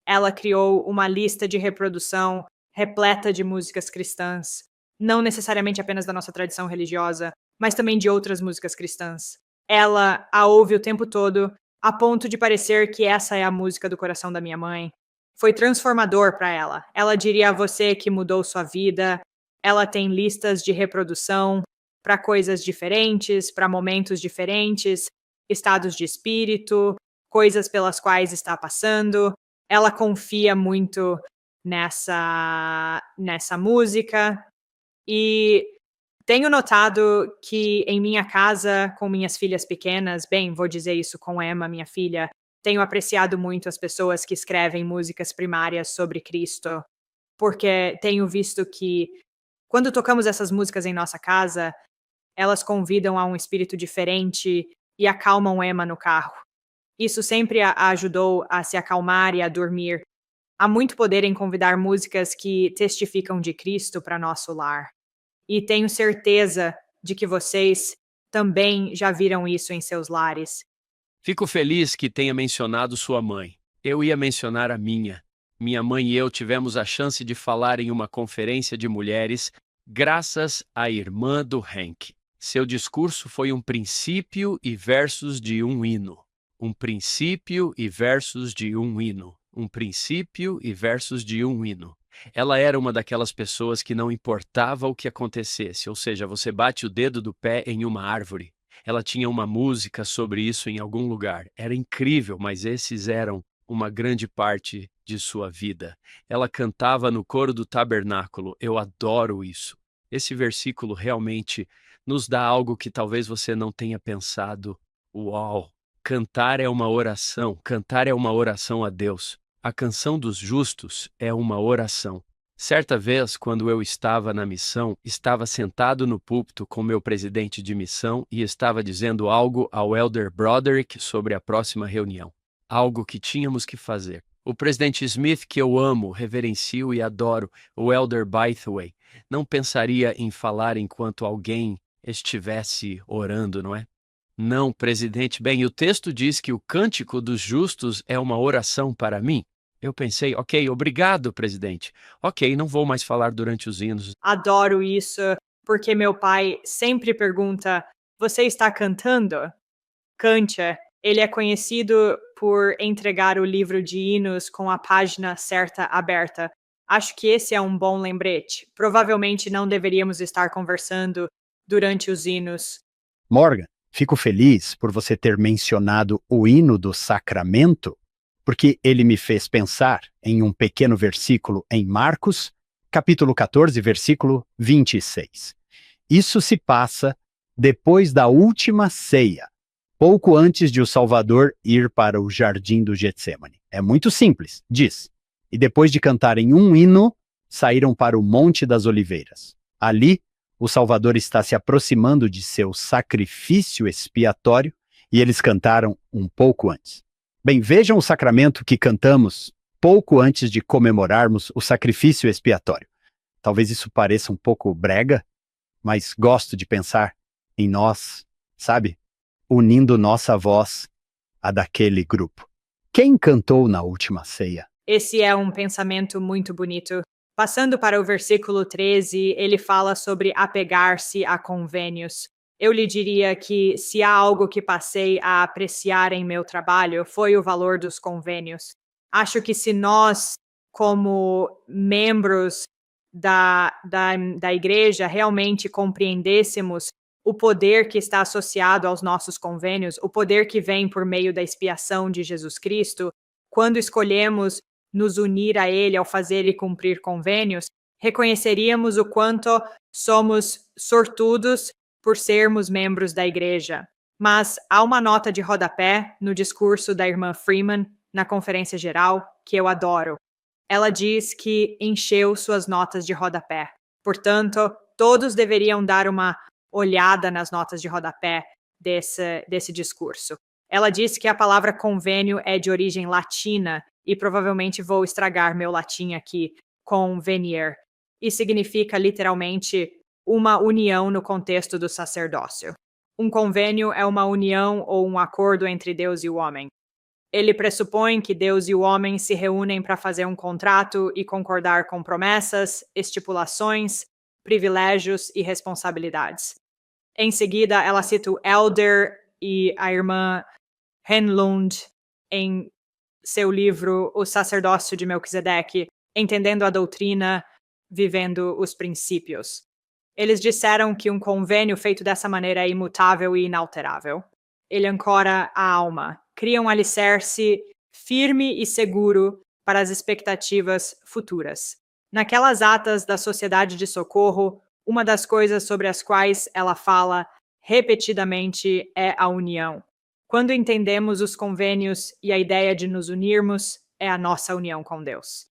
Ela criou uma lista de reprodução repleta de músicas cristãs, não necessariamente apenas da nossa tradição religiosa, mas também de outras músicas cristãs. Ela a ouve o tempo todo, a ponto de parecer que essa é a música do coração da minha mãe. Foi transformador para ela. Ela diria a você que mudou sua vida. Ela tem listas de reprodução para coisas diferentes, para momentos diferentes, estados de espírito, coisas pelas quais está passando. Ela confia muito nessa música. E tenho notado que em minha casa, com minhas filhas pequenas, bem, vou dizer isso com Emma, minha filha, tenho apreciado muito as pessoas que escrevem músicas primárias sobre Cristo, porque tenho visto que, quando tocamos essas músicas em nossa casa, elas convidam a um espírito diferente e acalmam Emma no carro. Isso sempre a ajudou a se acalmar e a dormir. Há muito poder em convidar músicas que testificam de Cristo para nosso lar. E tenho certeza de que vocês também já viram isso em seus lares. fico feliz que tenha mencionado sua mãe. Eu ia mencionar a minha. Minha mãe e eu tivemos a chance de falar em uma conferência de mulheres, graças à irmã do Hank. Seu discurso foi um princípio e versos de um hino. Um princípio e versos de um hino. Um princípio e versos de um hino. Ela era uma daquelas pessoas que não importava o que acontecesse, ou seja, você bate o dedo do pé em uma árvore. Ela tinha uma música sobre isso em algum lugar. Era incrível, mas esses eram uma grande parte de sua vida. Ela cantava no coro do tabernáculo. Eu adoro isso. Esse versículo realmente nos dá algo que talvez você não tenha pensado. Uau! Cantar é uma oração a Deus. A canção dos justos é uma oração. Certa vez, quando eu estava na missão, estava sentado no púlpito com meu presidente de missão e estava dizendo algo ao Elder Broderick sobre a próxima reunião. Algo que tínhamos que fazer. O presidente Smith, que eu amo, reverencio e adoro, o Elder Bythway, não pensaria em falar enquanto alguém estivesse orando, não é? Não, presidente, bem, o texto diz que o cântico dos justos é uma oração para mim. Eu pensei, ok, obrigado, presidente. Ok, não vou mais falar durante os hinos. Adoro isso, porque meu pai sempre pergunta: você está cantando? Cante. Ele é conhecido por entregar o livro de hinos com a página certa aberta. Acho que esse é um bom lembrete. Provavelmente não deveríamos estar conversando durante os hinos. Morgan, fico feliz por você ter mencionado o hino do sacramento, porque ele me fez pensar em um pequeno versículo em Marcos, capítulo 14, versículo 26. Isso se passa depois da última ceia, pouco antes de o Salvador ir para o jardim do Getsêmani. É muito simples, diz. E depois de cantarem um hino, saíram para o Monte das Oliveiras. Ali, o Salvador está se aproximando de seu sacrifício expiatório e eles cantaram um pouco antes. Bem, vejam o sacramento que cantamos pouco antes de comemorarmos o sacrifício expiatório. Talvez isso pareça um pouco brega, mas gosto de pensar em nós, sabe? Unindo nossa voz à daquele grupo. Quem cantou na última ceia? Esse é um pensamento muito bonito. Passando para o versículo 13, ele fala sobre apegar-se a convênios. Eu lhe diria que se há algo que passei a apreciar em meu trabalho, foi o valor dos convênios. Acho que se nós, como membros da igreja, realmente compreendêssemos o poder que está associado aos nossos convênios, o poder que vem por meio da expiação de Jesus Cristo, quando escolhemos nos unir a Ele ao fazer e cumprir convênios, reconheceríamos o quanto somos sortudos por sermos membros da igreja. Mas há uma nota de rodapé no discurso da irmã Freeman, na conferência geral, que eu adoro. Ela diz que encheu suas notas de rodapé. Portanto, todos deveriam dar uma olhada nas notas de rodapé desse discurso. Ela disse que a palavra convênio é de origem latina, e provavelmente vou estragar meu latim aqui, convenier, e significa literalmente uma união no contexto do sacerdócio. Um convênio é uma união ou um acordo entre Deus e o homem. Ele pressupõe que Deus e o homem se reúnem para fazer um contrato e concordar com promessas, estipulações, privilégios e responsabilidades. Em seguida, ela cita o Elder e a irmã Henlund em seu livro O Sacerdócio de Melquisedeque, Entendendo a Doutrina, Vivendo os Princípios. Eles disseram que um convênio feito dessa maneira é imutável e inalterável. Ele ancora a alma, cria um alicerce firme e seguro para as expectativas futuras. Naquelas atas da Sociedade de Socorro, uma das coisas sobre as quais ela fala repetidamente é a união. Quando entendemos os convênios e a ideia de nos unirmos, é a nossa união com Deus.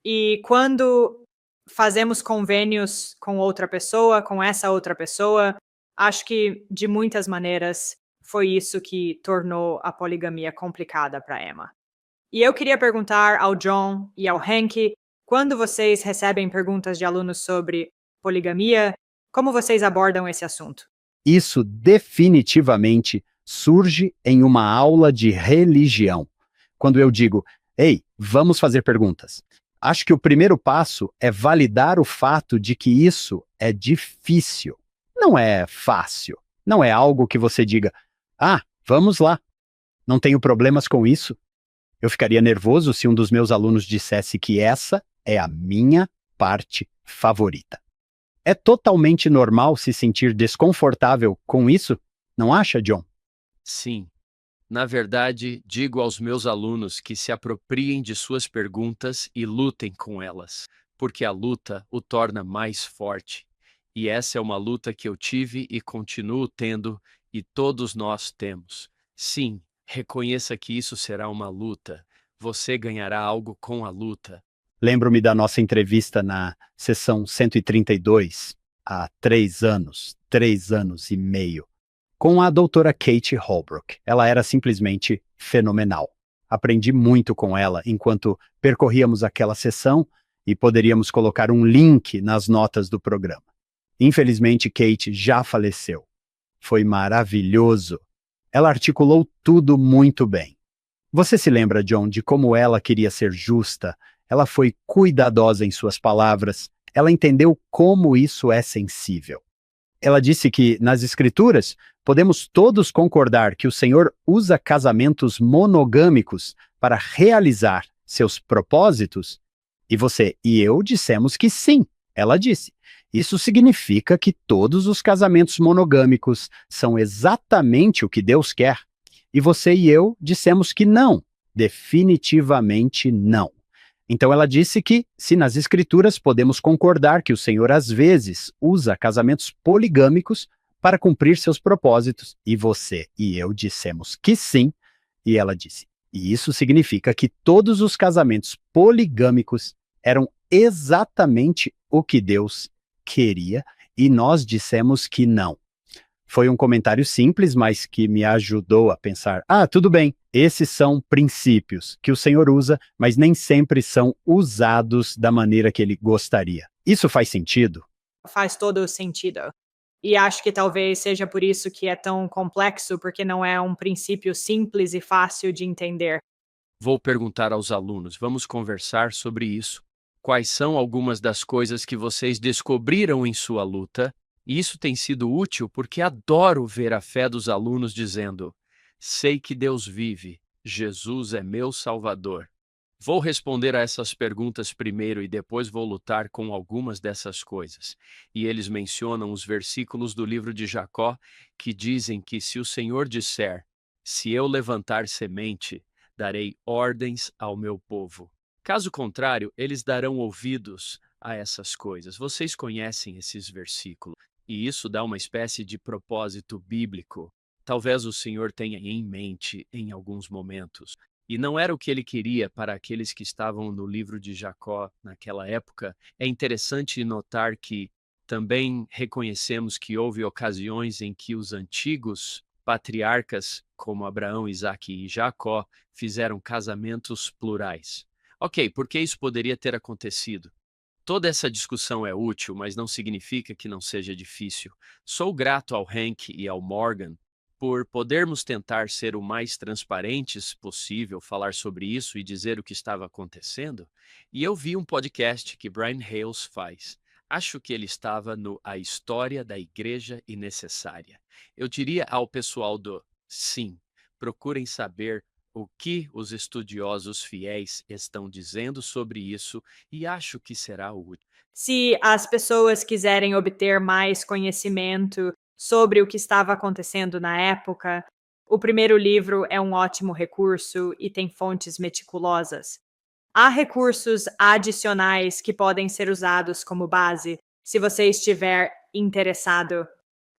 E quando fazemos convênios com outra pessoa, com essa outra pessoa, acho que de muitas maneiras foi isso que tornou a poligamia complicada para Emma. E eu queria perguntar ao John e ao Hank, quando vocês recebem perguntas de alunos sobre poligamia, como vocês abordam esse assunto? Isso definitivamente surge em uma aula de religião. Quando eu digo, ei, vamos fazer perguntas. Acho que o primeiro passo é validar o fato de que isso é difícil. Não é fácil. Não é algo que você diga, vamos lá. Não tenho problemas com isso. Eu ficaria nervoso se um dos meus alunos dissesse que essa é a minha parte favorita. É totalmente normal se sentir desconfortável com isso, não acha, John? Sim. Na verdade, digo aos meus alunos que se apropriem de suas perguntas e lutem com elas, porque a luta o torna mais forte. E essa é uma luta que eu tive e continuo tendo, e todos nós temos. Sim, reconheça que isso será uma luta. Você ganhará algo com a luta. Lembro-me da nossa entrevista na sessão 132, há 3 anos e meio, com a doutora Kate Holbrook. Ela era simplesmente fenomenal. Aprendi muito com ela enquanto percorríamos aquela sessão e poderíamos colocar um link nas notas do programa. Infelizmente, Kate já faleceu. Foi maravilhoso. Ela articulou tudo muito bem. Você se lembra, John, de como ela queria ser justa? Ela foi cuidadosa em suas palavras. Ela entendeu como isso é sensível. Ela disse que, nas Escrituras, podemos todos concordar que o Senhor usa casamentos monogâmicos para realizar seus propósitos. E você e eu dissemos que sim, ela disse. Isso significa que todos os casamentos monogâmicos são exatamente o que Deus quer. E você e eu dissemos que não, definitivamente não. Então ela disse que, se nas Escrituras podemos concordar que o Senhor às vezes usa casamentos poligâmicos para cumprir seus propósitos, e você e eu dissemos que sim, e ela disse, e isso significa que todos os casamentos poligâmicos eram exatamente o que Deus queria, e nós dissemos que não. Foi um comentário simples, mas que me ajudou a pensar, tudo bem, esses são princípios que o Senhor usa, mas nem sempre são usados da maneira que Ele gostaria. Isso faz sentido? Faz todo o sentido. E acho que talvez seja por isso que é tão complexo, porque não é um princípio simples e fácil de entender. Vou perguntar aos alunos, vamos conversar sobre isso. Quais são algumas das coisas que vocês descobriram em sua luta? E isso tem sido útil porque adoro ver a fé dos alunos dizendo: sei que Deus vive, Jesus é meu Salvador. Vou responder a essas perguntas primeiro e depois vou lutar com algumas dessas coisas. E eles mencionam os versículos do livro de Jacó que dizem que se o Senhor disser, se eu levantar semente, darei ordens ao meu povo. Caso contrário, eles darão ouvidos a essas coisas. Vocês conhecem esses versículos. E isso dá uma espécie de propósito bíblico. Talvez o Senhor tenha em mente em alguns momentos. E não era o que ele queria para aqueles que estavam no livro de Jacó naquela época. É interessante notar que também reconhecemos que houve ocasiões em que os antigos patriarcas, como Abraão, Isaque e Jacó, fizeram casamentos plurais. Ok, por que isso poderia ter acontecido? Toda essa discussão é útil, mas não significa que não seja difícil. Sou grato ao Hank e ao Morgan por podermos tentar ser o mais transparentes possível, falar sobre isso e dizer o que estava acontecendo. E eu vi um podcast que Brian Hales faz. Acho que ele estava no A História da Igreja Innecessária. Eu diria ao pessoal do Sim, procurem saber o que os estudiosos fiéis estão dizendo sobre isso e acho que será útil. Se as pessoas quiserem obter mais conhecimento sobre o que estava acontecendo na época, o primeiro livro é um ótimo recurso e tem fontes meticulosas. Há recursos adicionais que podem ser usados como base, se você estiver interessado.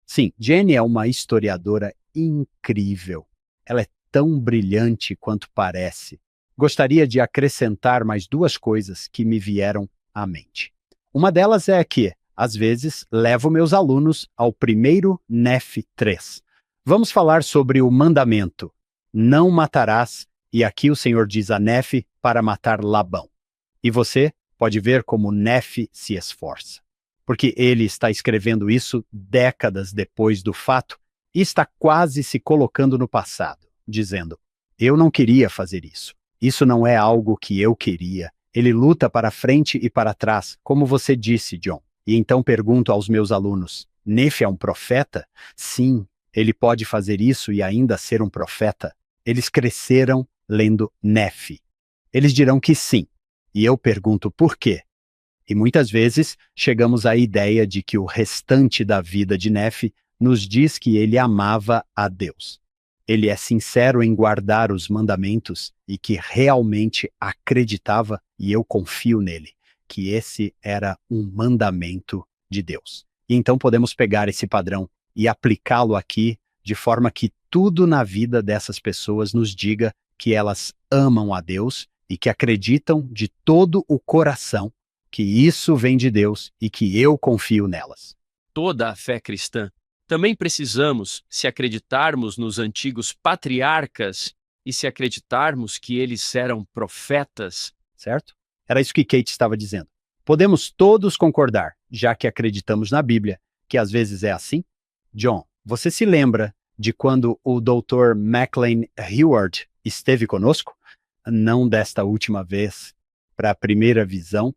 Sim, Jenny é uma historiadora incrível. Ela é tão brilhante quanto parece. Gostaria de acrescentar mais 2 coisas que me vieram à mente. Uma delas é que, às vezes, levo meus alunos ao primeiro Nef 3. Vamos falar sobre o mandamento: não matarás, e aqui o Senhor diz a Nef para matar Labão. E você pode ver como Nef se esforça, porque ele está escrevendo isso décadas depois do fato e está quase se colocando no passado, dizendo: eu não queria fazer isso. Isso não é algo que eu queria. Ele luta para frente e para trás, como você disse, John. E então pergunto aos meus alunos: Nef é um profeta? Sim, ele pode fazer isso e ainda ser um profeta. Eles cresceram lendo Nef. Eles dirão que sim. E eu pergunto por quê? E muitas vezes chegamos à ideia de que o restante da vida de Nef nos diz que ele amava a Deus. Ele é sincero em guardar os mandamentos e que realmente acreditava, e eu confio nele, que esse era um mandamento de Deus. E então podemos pegar esse padrão e aplicá-lo aqui de forma que tudo na vida dessas pessoas nos diga que elas amam a Deus e que acreditam de todo o coração que isso vem de Deus e que eu confio nelas. Toda a fé cristã. Também precisamos, se acreditarmos nos antigos patriarcas e se acreditarmos que eles eram profetas, Certo? Era isso que Kate estava dizendo. Podemos todos concordar, já que acreditamos na Bíblia, que às vezes é assim? John, você se lembra de quando o Dr. Maclean Heward esteve conosco? Não desta última vez, para a primeira visão,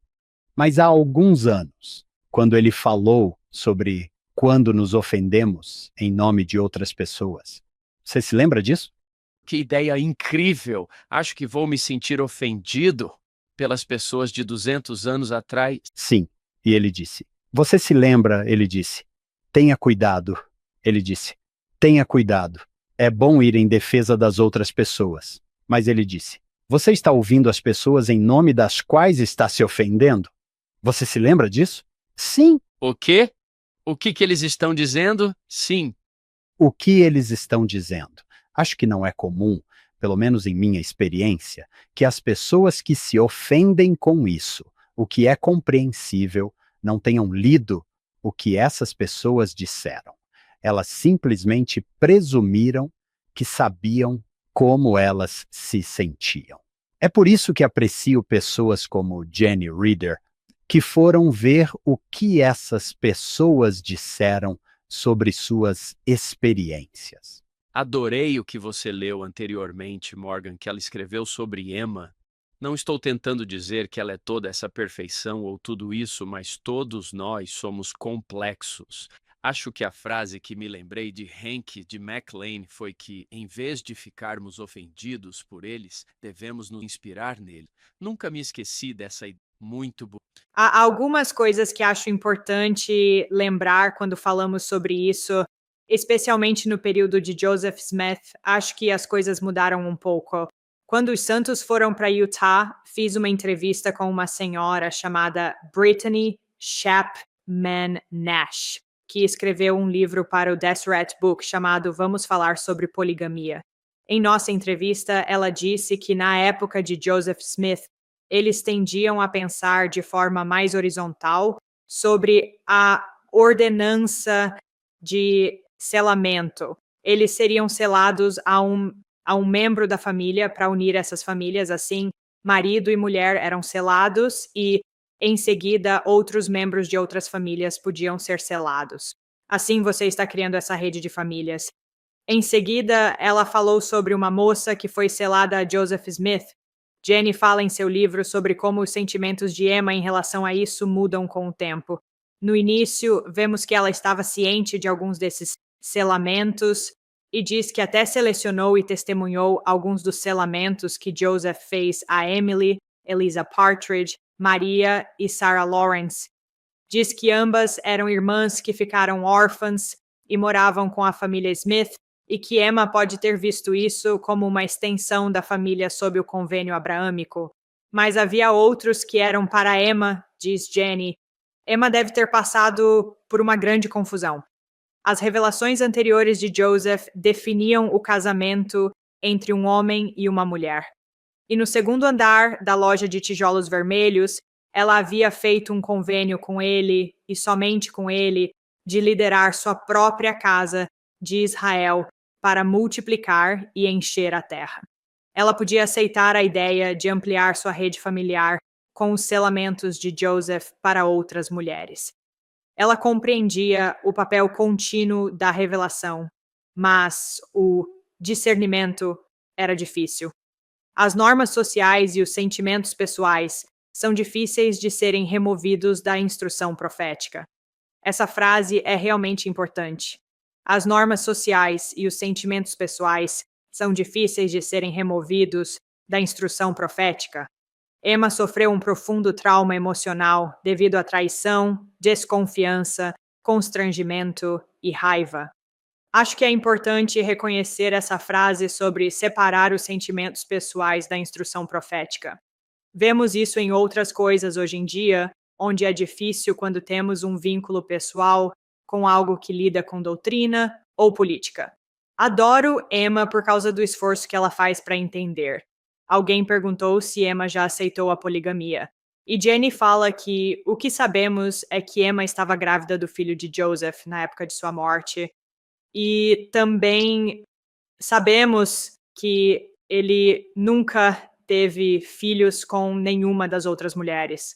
mas há alguns anos, quando ele falou sobre quando nos ofendemos em nome de outras pessoas. Você se lembra disso? que ideia incrível! Acho que vou me sentir ofendido pelas pessoas de 200 anos atrás. Sim, e ele disse. Você se lembra, ele disse. Tenha cuidado, ele disse. Tenha cuidado. É bom ir em defesa das outras pessoas. Mas ele disse. Você está ouvindo as pessoas em nome das quais está se ofendendo? Você se lembra disso? Sim. O quê? O que eles estão dizendo? Sim. O que eles estão dizendo? Acho que não é comum, pelo menos em minha experiência, que as pessoas que se ofendem com isso, o que é compreensível, não tenham lido o que essas pessoas disseram. Elas simplesmente presumiram que sabiam como elas se sentiam. É por isso que aprecio pessoas como Jenny Reader, que foram ver o que essas pessoas disseram sobre suas experiências. Adorei o que você leu anteriormente, Morgan, que ela escreveu sobre Emma. Não estou tentando dizer que ela é toda essa perfeição ou tudo isso, mas todos nós somos complexos. Acho que a frase que me lembrei de Hank de Maclean foi que, em vez de ficarmos ofendidos por eles, devemos nos inspirar nele. Nunca me esqueci dessa ideia. Muito boa. Há algumas coisas que acho importante lembrar quando falamos sobre isso, especialmente no período de Joseph Smith. Acho que as coisas mudaram um pouco. Quando os Santos foram para Utah, fiz uma entrevista com uma senhora chamada Brittany Chapman Nash, que escreveu um livro para o Deseret Book chamado Vamos Falar sobre Poligamia. Em nossa entrevista, ela disse que na época de Joseph Smith, eles tendiam a pensar de forma mais horizontal sobre a ordenança de selamento. Eles seriam selados a um membro da família para unir essas famílias, assim, marido e mulher eram selados e, em seguida, outros membros de outras famílias podiam ser selados. Assim, você está criando essa rede de famílias. Em seguida, ela falou sobre uma moça que foi selada a Joseph Smith. Jenny fala em seu livro sobre como os sentimentos de Emma em relação a isso mudam com o tempo. No início, vemos que ela estava ciente de alguns desses selamentos e diz que até selecionou e testemunhou alguns dos selamentos que Joseph fez a Emily, Eliza Partridge, Maria e Sarah Lawrence. Diz que ambas eram irmãs que ficaram órfãs e moravam com a família Smith, e que Emma pode ter visto isso como uma extensão da família sob o convênio abraâmico. Mas havia outros que eram para Emma, diz Jenny. Emma deve ter passado por uma grande confusão. As revelações anteriores de Joseph definiam o casamento entre um homem e uma mulher. E no segundo andar da loja de tijolos vermelhos, ela havia feito um convênio com ele, e somente com ele, de liderar sua própria casa de Israel para multiplicar e encher a terra. Ela podia aceitar a ideia de ampliar sua rede familiar com os selamentos de Joseph para outras mulheres. Ela compreendia o papel contínuo da revelação, mas o discernimento era difícil. As normas sociais e os sentimentos pessoais são difíceis de serem removidos da instrução profética. Essa frase é realmente importante. As normas sociais e os sentimentos pessoais são difíceis de serem removidos da instrução profética. Emma sofreu um profundo trauma emocional devido à traição, desconfiança, constrangimento e raiva. Acho que é importante reconhecer essa frase sobre separar os sentimentos pessoais da instrução profética. Vemos isso em outras coisas hoje em dia, onde é difícil quando temos um vínculo pessoal com algo que lida com doutrina ou política. Adoro Emma por causa do esforço que ela faz para entender. Alguém perguntou se Emma já aceitou a poligamia. E Jenny fala que o que sabemos é que Emma estava grávida do filho de Joseph na época de sua morte. E também sabemos que ele nunca teve filhos com nenhuma das outras mulheres.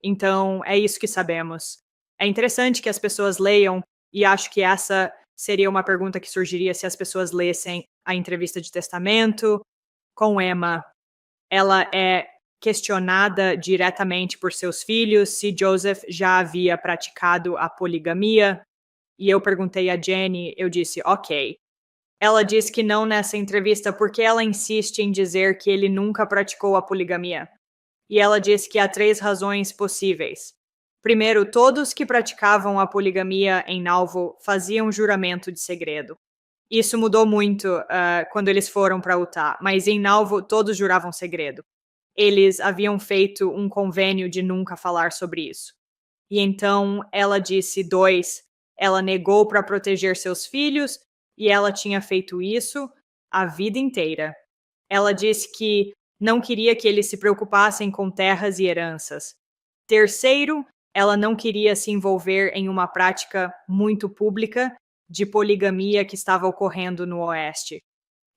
Então, é isso que sabemos. É interessante que as pessoas leiam, e acho que essa seria uma pergunta que surgiria se as pessoas lessem a entrevista de testamento com Emma. Ela é questionada diretamente por seus filhos se Joseph já havia praticado a poligamia. E eu perguntei a Jenny, eu disse, ok. Ela diz que não nessa entrevista porque ela insiste em dizer que ele nunca praticou a poligamia. E ela diz que há 3 razões possíveis. Primeiro, todos que praticavam a poligamia em Nauvoo faziam juramento de segredo. Isso mudou muito quando eles foram para Utah, mas em Nauvoo todos juravam segredo. Eles haviam feito um convênio de nunca falar sobre isso. E então ela disse 2, ela negou para proteger seus filhos e ela tinha feito isso a vida inteira. Ela disse que não queria que eles se preocupassem com terras e heranças. Terceiro, ela não queria se envolver em uma prática muito pública de poligamia que estava ocorrendo no Oeste.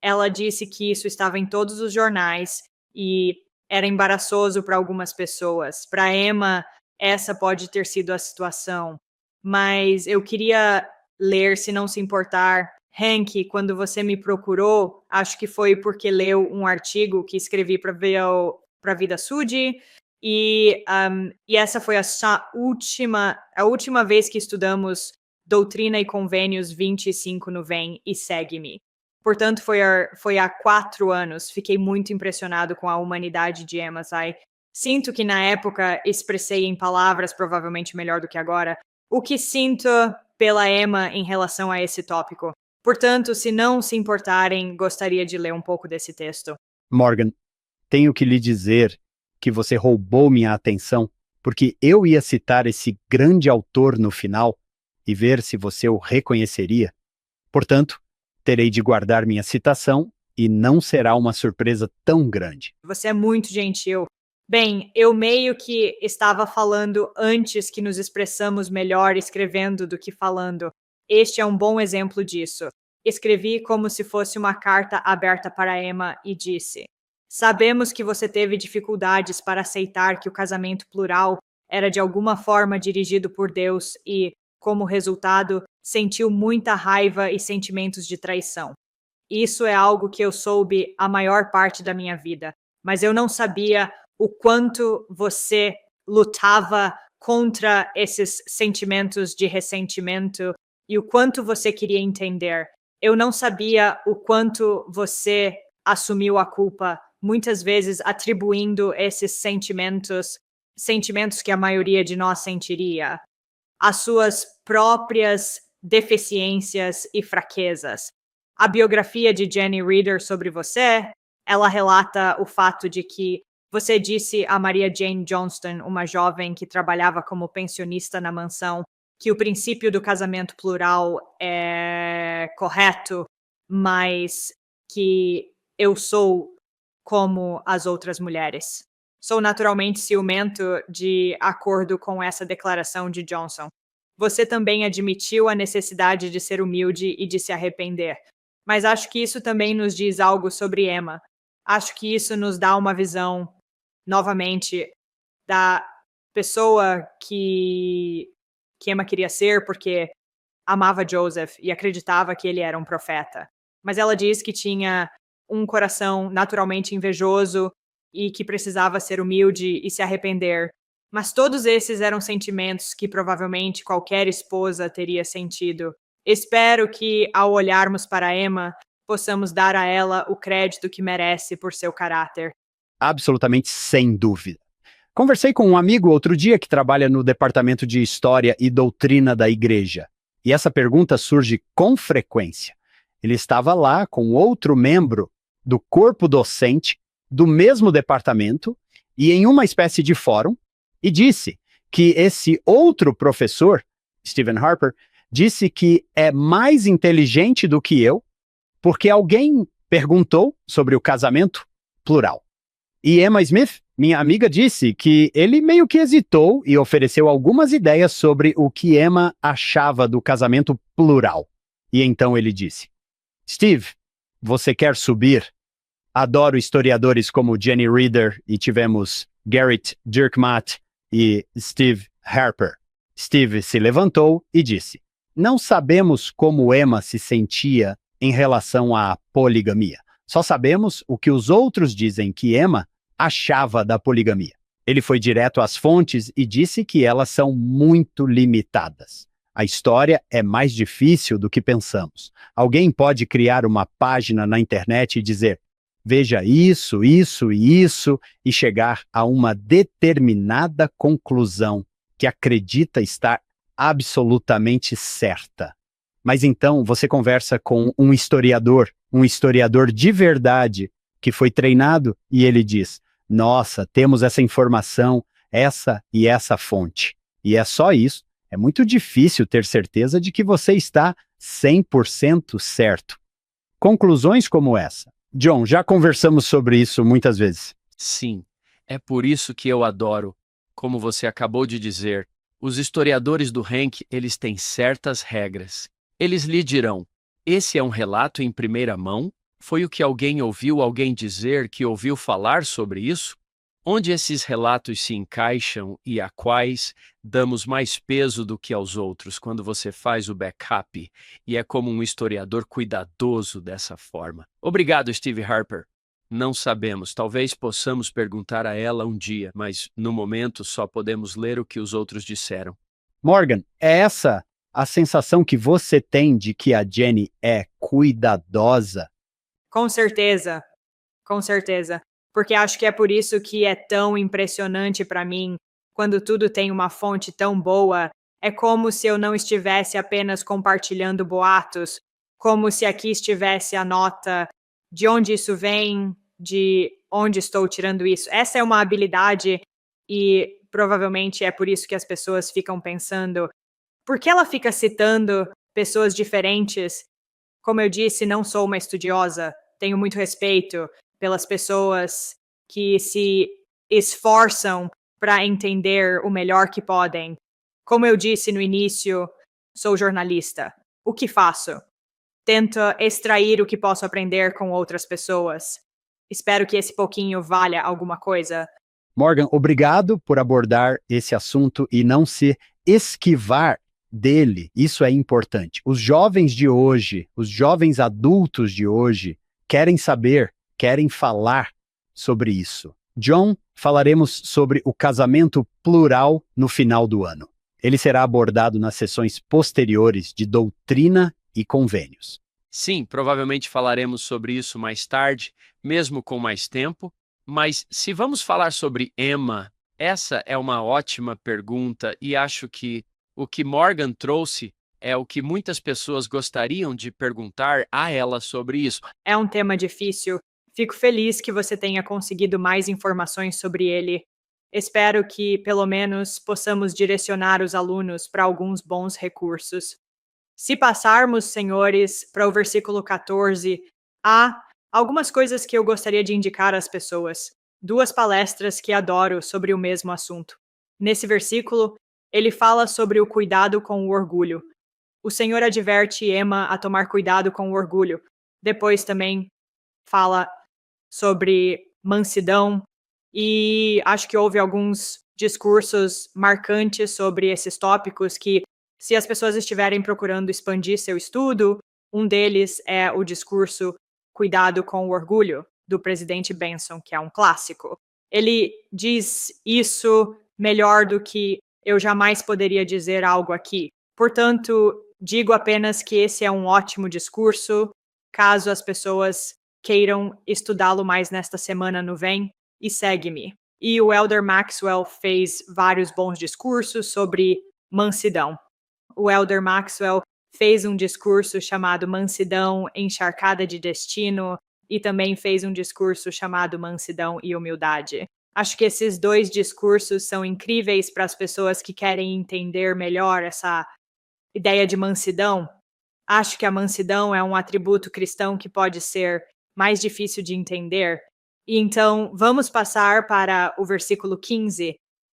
Ela disse que isso estava em todos os jornais e era embaraçoso para algumas pessoas. Para Emma, essa pode ter sido a situação. Mas eu queria ler, se não se importar, Hank, quando você me procurou, acho que foi porque leu um artigo que escrevi para a Vida Sud, e essa foi a última vez que estudamos Doutrina e Convênios 25 no Vem e Segue-me. Portanto, foi há 4 anos. Fiquei muito impressionado com a humanidade de Emma. Sinto que na época expressei em palavras, provavelmente melhor do que agora, o que sinto pela Emma em relação a esse tópico. Portanto, se não se importarem, gostaria de ler um pouco desse texto. Morgan, tenho que lhe dizer que você roubou minha atenção, porque eu ia citar esse grande autor no final e ver se você o reconheceria. Portanto, terei de guardar minha citação e não será uma surpresa tão grande. Você é muito gentil. Bem, eu meio que estava falando antes que nos expressamos melhor escrevendo do que falando. Este é um bom exemplo disso. Escrevi como se fosse uma carta aberta para Emma e disse: sabemos que você teve dificuldades para aceitar que o casamento plural era de alguma forma dirigido por Deus e, como resultado, sentiu muita raiva e sentimentos de traição. Isso é algo que eu soube a maior parte da minha vida, mas eu não sabia o quanto você lutava contra esses sentimentos de ressentimento e o quanto você queria entender. Eu não sabia o quanto você assumiu a culpa, muitas vezes atribuindo esses sentimentos que a maioria de nós sentiria, às suas próprias deficiências e fraquezas. A biografia de Jenny Reader sobre você, ela relata o fato de que você disse a Maria Jane Johnston, uma jovem que trabalhava como pensionista na mansão, que o princípio do casamento plural é correto, mas que eu sou como as outras mulheres. Sou naturalmente ciumento de acordo com essa declaração de Johnson. Você também admitiu a necessidade de ser humilde e de se arrepender. Mas acho que isso também nos diz algo sobre Emma. Acho que isso nos dá uma visão, novamente, da pessoa que Emma queria ser, porque amava Joseph e acreditava que ele era um profeta. Mas ela diz que tinha um coração naturalmente invejoso e que precisava ser humilde e se arrepender. Mas todos esses eram sentimentos que provavelmente qualquer esposa teria sentido. Espero que, ao olharmos para Emma, possamos dar a ela o crédito que merece por seu caráter. Absolutamente sem dúvida. Conversei com um amigo outro dia que trabalha no Departamento de História e Doutrina da Igreja. E essa pergunta surge com frequência. Ele estava lá com outro membro do corpo docente do mesmo departamento e em uma espécie de fórum, e disse que esse outro professor, Stephen Harper, disse que é mais inteligente do que eu, porque alguém perguntou sobre o casamento plural. E Emma Smith, minha amiga, disse que ele meio que hesitou e ofereceu algumas ideias sobre o que Emma achava do casamento plural. E então ele disse: Steve, você quer subir? Adoro historiadores como Jenny Reader e tivemos Garrett Dierkmatt e Steve Harper. Steve se levantou e disse: não sabemos como Emma se sentia em relação à poligamia. Só sabemos o que os outros dizem que Emma achava da poligamia. Ele foi direto às fontes e disse que elas são muito limitadas. A história é mais difícil do que pensamos. Alguém pode criar uma página na internet e dizer: veja isso, isso e isso, e chegar a uma determinada conclusão que acredita estar absolutamente certa. Mas então você conversa com um historiador de verdade, que foi treinado, e ele diz: nossa, temos essa informação, essa e essa fonte. E é só isso. É muito difícil ter certeza de que você está 100% certo. Conclusões como essa. John, já conversamos sobre isso muitas vezes. Sim, é por isso que eu adoro, como você acabou de dizer, os historiadores do Hank, eles têm certas regras. Eles lhe dirão: esse é um relato em primeira mão? Foi o que alguém ouviu alguém dizer que ouviu falar sobre isso? Onde esses relatos se encaixam e a quais damos mais peso do que aos outros quando você faz o backup e é como um historiador cuidadoso dessa forma. Obrigado, Steve Harper. Não sabemos, talvez possamos perguntar a ela um dia, mas no momento só podemos ler o que os outros disseram. Morgan, é essa a sensação que você tem de que a Jenny é cuidadosa? Com certeza, com certeza. Porque acho que é por isso que é tão impressionante para mim quando tudo tem uma fonte tão boa. É como se eu não estivesse apenas compartilhando boatos, como se aqui estivesse a nota de onde isso vem, de onde estou tirando isso. Essa é uma habilidade e provavelmente é por isso que as pessoas ficam pensando, por que ela fica citando pessoas diferentes? Como eu disse, não sou uma estudiosa, tenho muito respeito pelas pessoas que se esforçam para entender o melhor que podem. Como eu disse no início, sou jornalista. O que faço? Tento extrair o que posso aprender com outras pessoas. Espero que esse pouquinho valha alguma coisa. Morgan, obrigado por abordar esse assunto e não se esquivar dele. Isso é importante. Os jovens de hoje, os jovens adultos de hoje, querem saber, querem falar sobre isso. John, falaremos sobre o casamento plural no final do ano. Ele será abordado nas sessões posteriores de doutrina e convênios. Sim, provavelmente falaremos sobre isso mais tarde, mesmo com mais tempo, mas se vamos falar sobre Emma, essa é uma ótima pergunta e acho que o que Morgan trouxe é o que muitas pessoas gostariam de perguntar a ela sobre isso. É um tema difícil. Fico feliz que você tenha conseguido mais informações sobre ele. Espero que, pelo menos, possamos direcionar os alunos para alguns bons recursos. Se passarmos, senhores, para o versículo 14, há algumas coisas que eu gostaria de indicar às pessoas. 2 palestras que adoro sobre o mesmo assunto. Nesse versículo, ele fala sobre o cuidado com o orgulho. O Senhor adverte Emma a tomar cuidado com o orgulho. Depois também fala sobre mansidão e acho que houve alguns discursos marcantes sobre esses tópicos que, se as pessoas estiverem procurando expandir seu estudo, um deles é o discurso Cuidado com o Orgulho, do presidente Benson, que é um clássico. Ele diz isso melhor do que eu jamais poderia dizer algo aqui. Portanto, digo apenas que esse é um ótimo discurso, caso as pessoas queiram estudá-lo mais nesta semana no Vem, e segue-me. E o Elder Maxwell fez vários bons discursos sobre mansidão. O Elder Maxwell fez um discurso chamado Mansidão Encharcada de Destino e também fez um discurso chamado Mansidão e Humildade. Acho que esses 2 discursos são incríveis para as pessoas que querem entender melhor essa ideia de mansidão. Acho que a mansidão é um atributo cristão que pode ser mais difícil de entender. E então, vamos passar para o versículo 15.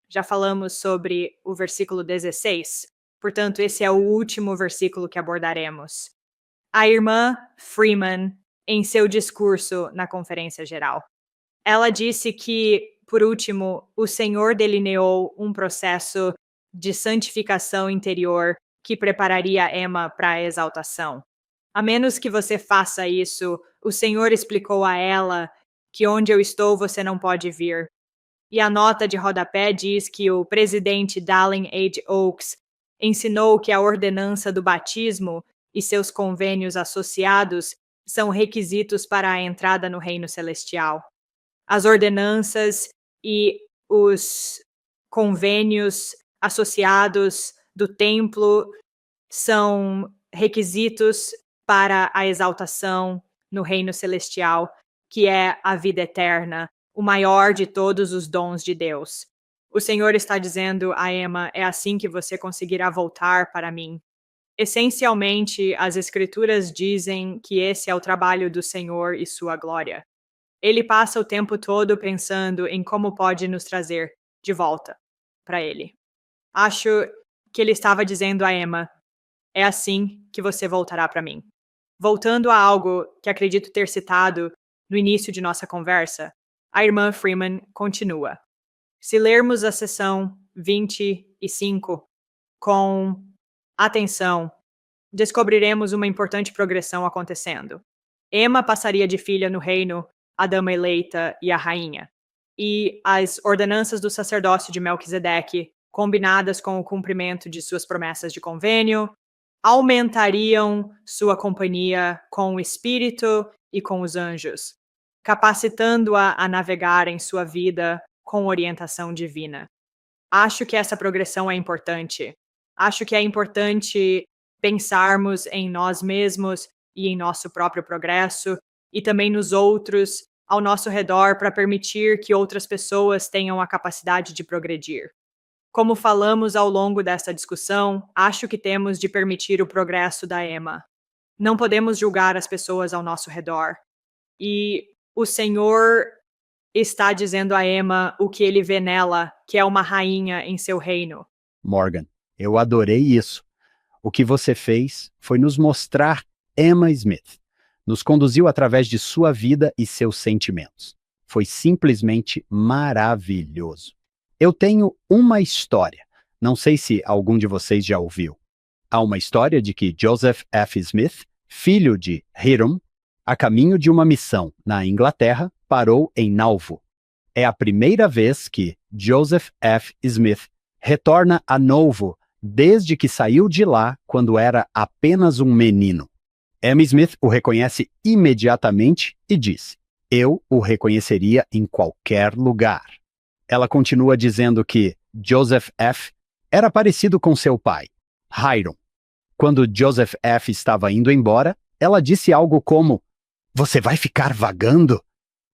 Já falamos sobre o versículo 16. Portanto, esse é o último versículo que abordaremos. A irmã Freeman, em seu discurso na Conferência Geral, ela disse que, por último, o Senhor delineou um processo de santificação interior que prepararia Emma para a exaltação. A menos que você faça isso, o Senhor explicou a ela que onde eu estou você não pode vir. E a nota de rodapé diz que o presidente Dallin H. Oaks ensinou que a ordenança do batismo e seus convênios associados são requisitos para a entrada no reino celestial. As ordenanças e os convênios associados do templo são requisitos para a exaltação no reino celestial, que é a vida eterna, o maior de todos os dons de Deus. O Senhor está dizendo a Emma, é assim que você conseguirá voltar para mim. Essencialmente, as Escrituras dizem que esse é o trabalho do Senhor e sua glória. Ele passa o tempo todo pensando em como pode nos trazer de volta para ele. Acho que ele estava dizendo a Emma, é assim que você voltará para mim. Voltando a algo que acredito ter citado no início de nossa conversa, a irmã Freeman continua. Se lermos a seção 25 com atenção, descobriremos uma importante progressão acontecendo. Emma passaria de filha no reino a dama eleita e a rainha. E as ordenanças do sacerdócio de Melquisedeque, combinadas com o cumprimento de suas promessas de convênio, aumentariam sua companhia com o Espírito e com os anjos, capacitando-a a navegar em sua vida com orientação divina. Acho que essa progressão é importante. Acho que é importante pensarmos em nós mesmos e em nosso próprio progresso, e também nos outros ao nosso redor para permitir que outras pessoas tenham a capacidade de progredir. Como falamos ao longo dessa discussão, acho que temos de permitir o progresso da Emma. Não podemos julgar as pessoas ao nosso redor. E o Senhor está dizendo a Emma o que ele vê nela, que é uma rainha em seu reino. Morgan, eu adorei isso. O que você fez foi nos mostrar Emma Smith. Nos conduziu através de sua vida e seus sentimentos. Foi simplesmente maravilhoso. Eu tenho uma história. Não sei se algum de vocês já ouviu. Há uma história de que Joseph F. Smith, filho de Hiram, a caminho de uma missão na Inglaterra, parou em Nauvoo. É a primeira vez que Joseph F. Smith retorna a Nauvoo desde que saiu de lá quando era apenas um menino. Emma Smith o reconhece imediatamente e diz: eu o reconheceria em qualquer lugar. Ela continua dizendo que Joseph F. era parecido com seu pai, Hiram. Quando Joseph F. estava indo embora, ela disse algo como: você vai ficar vagando?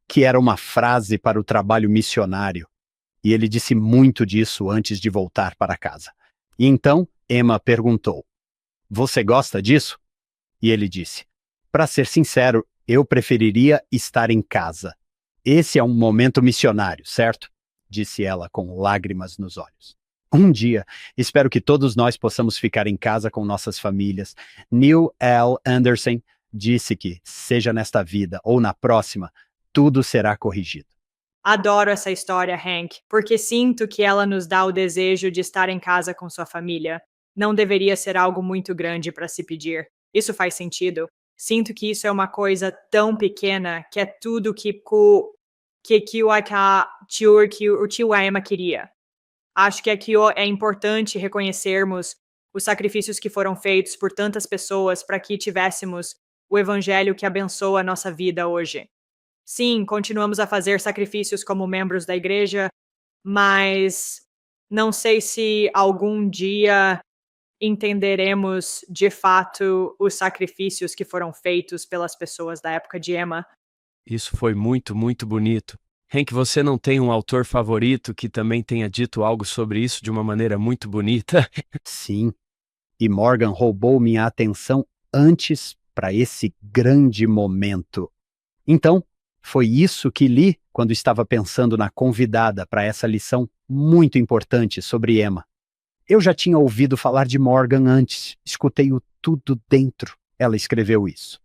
Que era uma frase para o trabalho missionário. E ele disse muito disso antes de voltar para casa. E então, Emma perguntou: você gosta disso? E ele disse: para ser sincero, eu preferiria estar em casa. Esse é um momento missionário, certo? Disse ela com lágrimas nos olhos. Um dia, espero que todos nós possamos ficar em casa com nossas famílias. Neil L. Anderson disse que, seja nesta vida ou na próxima, tudo será corrigido. Adoro essa história, Hank, porque sinto que ela nos dá o desejo de estar em casa com sua família. Não deveria ser algo muito grande para se pedir. Isso faz sentido. Sinto que isso é uma coisa tão pequena que é tudo que o tio Emma queria. Acho que aqui é importante reconhecermos os sacrifícios que foram feitos por tantas pessoas para que tivéssemos o evangelho que abençoa a nossa vida hoje. Sim, continuamos a fazer sacrifícios como membros da igreja, mas não sei se algum dia entenderemos de fato os sacrifícios que foram feitos pelas pessoas da época de Emma. Isso foi muito, muito bonito. Hank, você não tem um autor favorito que também tenha dito algo sobre isso de uma maneira muito bonita? Sim, E Morgan roubou minha atenção antes para esse grande momento. Então, foi isso que li quando estava pensando na convidada para essa lição muito importante sobre Emma. Eu já tinha ouvido falar de Morgan antes, escutei-o tudo dentro. Ela escreveu isso.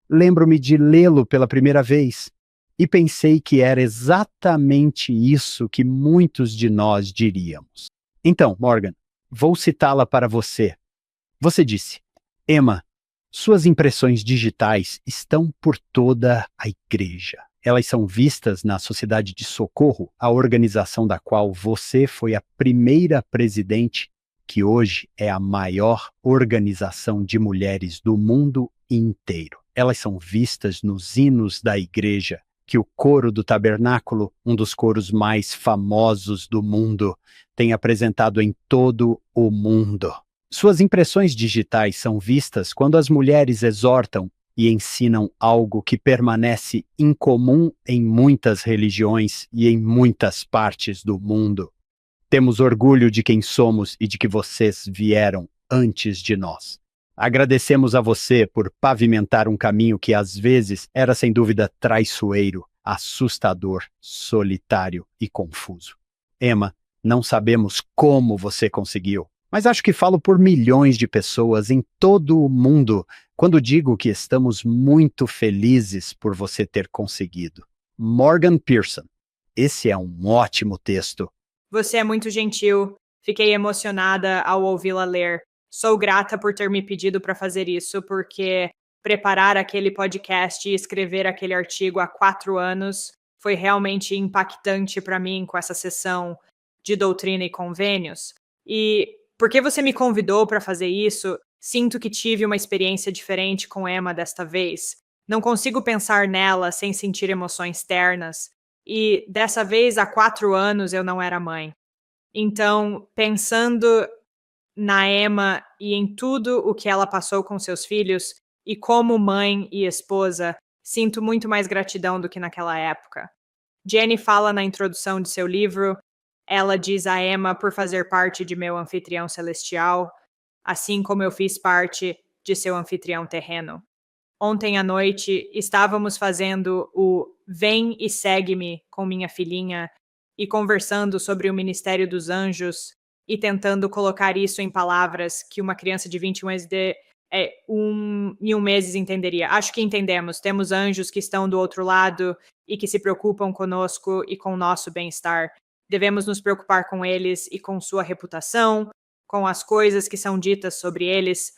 Lembro-me de lê-lo pela primeira vez e pensei que era exatamente isso que muitos de nós diríamos. Então, Morgan, vou citá-la para você. Você disse: Emma, suas impressões digitais estão por toda a igreja. Elas são vistas na Sociedade de Socorro, a organização da qual você foi a primeira presidente, que hoje é a maior organização de mulheres do mundo inteiro. Elas são vistas nos hinos da igreja, que o coro do tabernáculo, um dos coros mais famosos do mundo, tem apresentado em todo o mundo. Suas impressões digitais são vistas quando as mulheres exortam e ensinam algo que permanece incomum em muitas religiões e em muitas partes do mundo. Temos orgulho de quem somos e de que vocês vieram antes de nós. Agradecemos a você por pavimentar um caminho que às vezes era sem dúvida traiçoeiro, assustador, solitário e confuso. Emma, não sabemos como você conseguiu, mas acho que falo por milhões de pessoas em todo o mundo quando digo que estamos muito felizes por você ter conseguido. Morgan Pearson. Esse é um ótimo texto. Você é muito gentil. Fiquei emocionada ao ouvi-la ler. Sou grata por ter me pedido para fazer isso, porque preparar aquele podcast e escrever aquele artigo há 4 anos foi realmente impactante para mim com essa sessão de doutrina e convênios. E porque você me convidou para fazer isso, sinto que tive uma experiência diferente com Emma desta vez. Não consigo pensar nela sem sentir emoções ternas. E dessa vez, há 4 anos, eu não era mãe. Então, pensando na Emma e em tudo o que ela passou com seus filhos, e como mãe e esposa, sinto muito mais gratidão do que naquela época. Jenny fala na introdução de seu livro, ela diz a Emma por fazer parte de meu anfitrião celestial, assim como eu fiz parte de seu anfitrião terreno. Ontem à noite, estávamos fazendo o Vem e Segue-me com minha filhinha e conversando sobre o Ministério dos Anjos e tentando colocar isso em palavras que uma criança de 21 anos em um mês entenderia. Acho que entendemos. Temos anjos que estão do outro lado e que se preocupam conosco e com o nosso bem-estar. Devemos nos preocupar com eles e com sua reputação, com as coisas que são ditas sobre eles,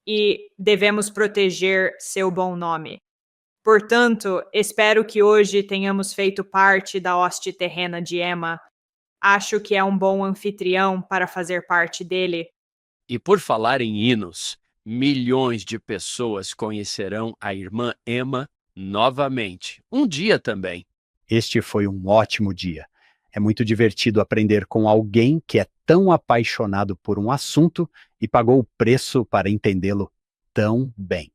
e devemos proteger seu bom nome. Portanto, espero que hoje tenhamos feito parte da hoste terrena de Emma. Acho que é um bom anfitrião para fazer parte dele. E por falar em hinos, milhões de pessoas conhecerão a irmã Emma novamente, um dia também. Este foi um ótimo dia. É muito divertido aprender com alguém que é tão apaixonado por um assunto e pagou o preço para entendê-lo tão bem.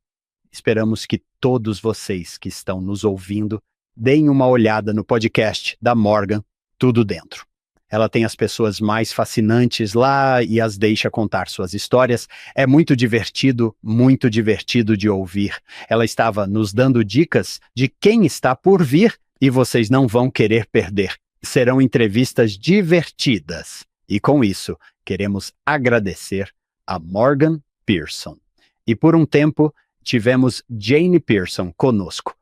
Esperamos que todos vocês que estão nos ouvindo deem uma olhada no podcast da Morgan, Tudo Dentro. Ela tem as pessoas mais fascinantes lá e as deixa contar suas histórias. É muito divertido de ouvir. Ela estava nos dando dicas de quem está por vir e vocês não vão querer perder. Serão entrevistas divertidas. E com isso, queremos agradecer a Morgan Pearson. E por um tempo, tivemos Jane Pearson conosco,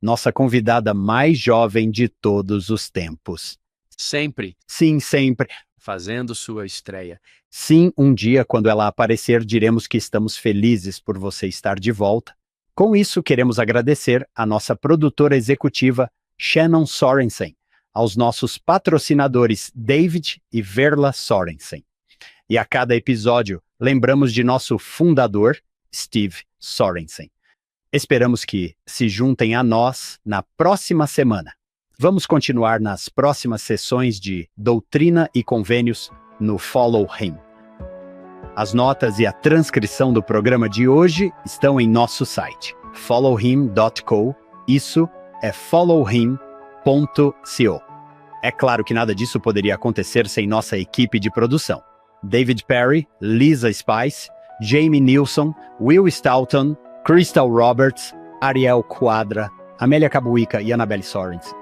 nossa convidada mais jovem de todos os tempos. Sempre. Sim, sempre. Fazendo sua estreia. Sim, um dia, quando ela aparecer, diremos que estamos felizes por você estar de volta. Com isso, queremos agradecer a nossa produtora executiva, Shannon Sorensen, aos nossos patrocinadores David e Verla Sorensen. E a cada episódio, lembramos de nosso fundador, Steve Sorensen. Esperamos que se juntem a nós na próxima semana. Vamos continuar nas próximas sessões de Doutrina e Convênios no Follow Him. As notas e a transcrição do programa de hoje estão em nosso site, followhim.co. Isso é followhim.co. É claro que nada disso poderia acontecer sem nossa equipe de produção. David Perry, Lisa Spice, Jamie Nilsson, Will Stoughton, Crystal Roberts, Ariel Quadra, Amélia Cabuica e Annabelle Sorens.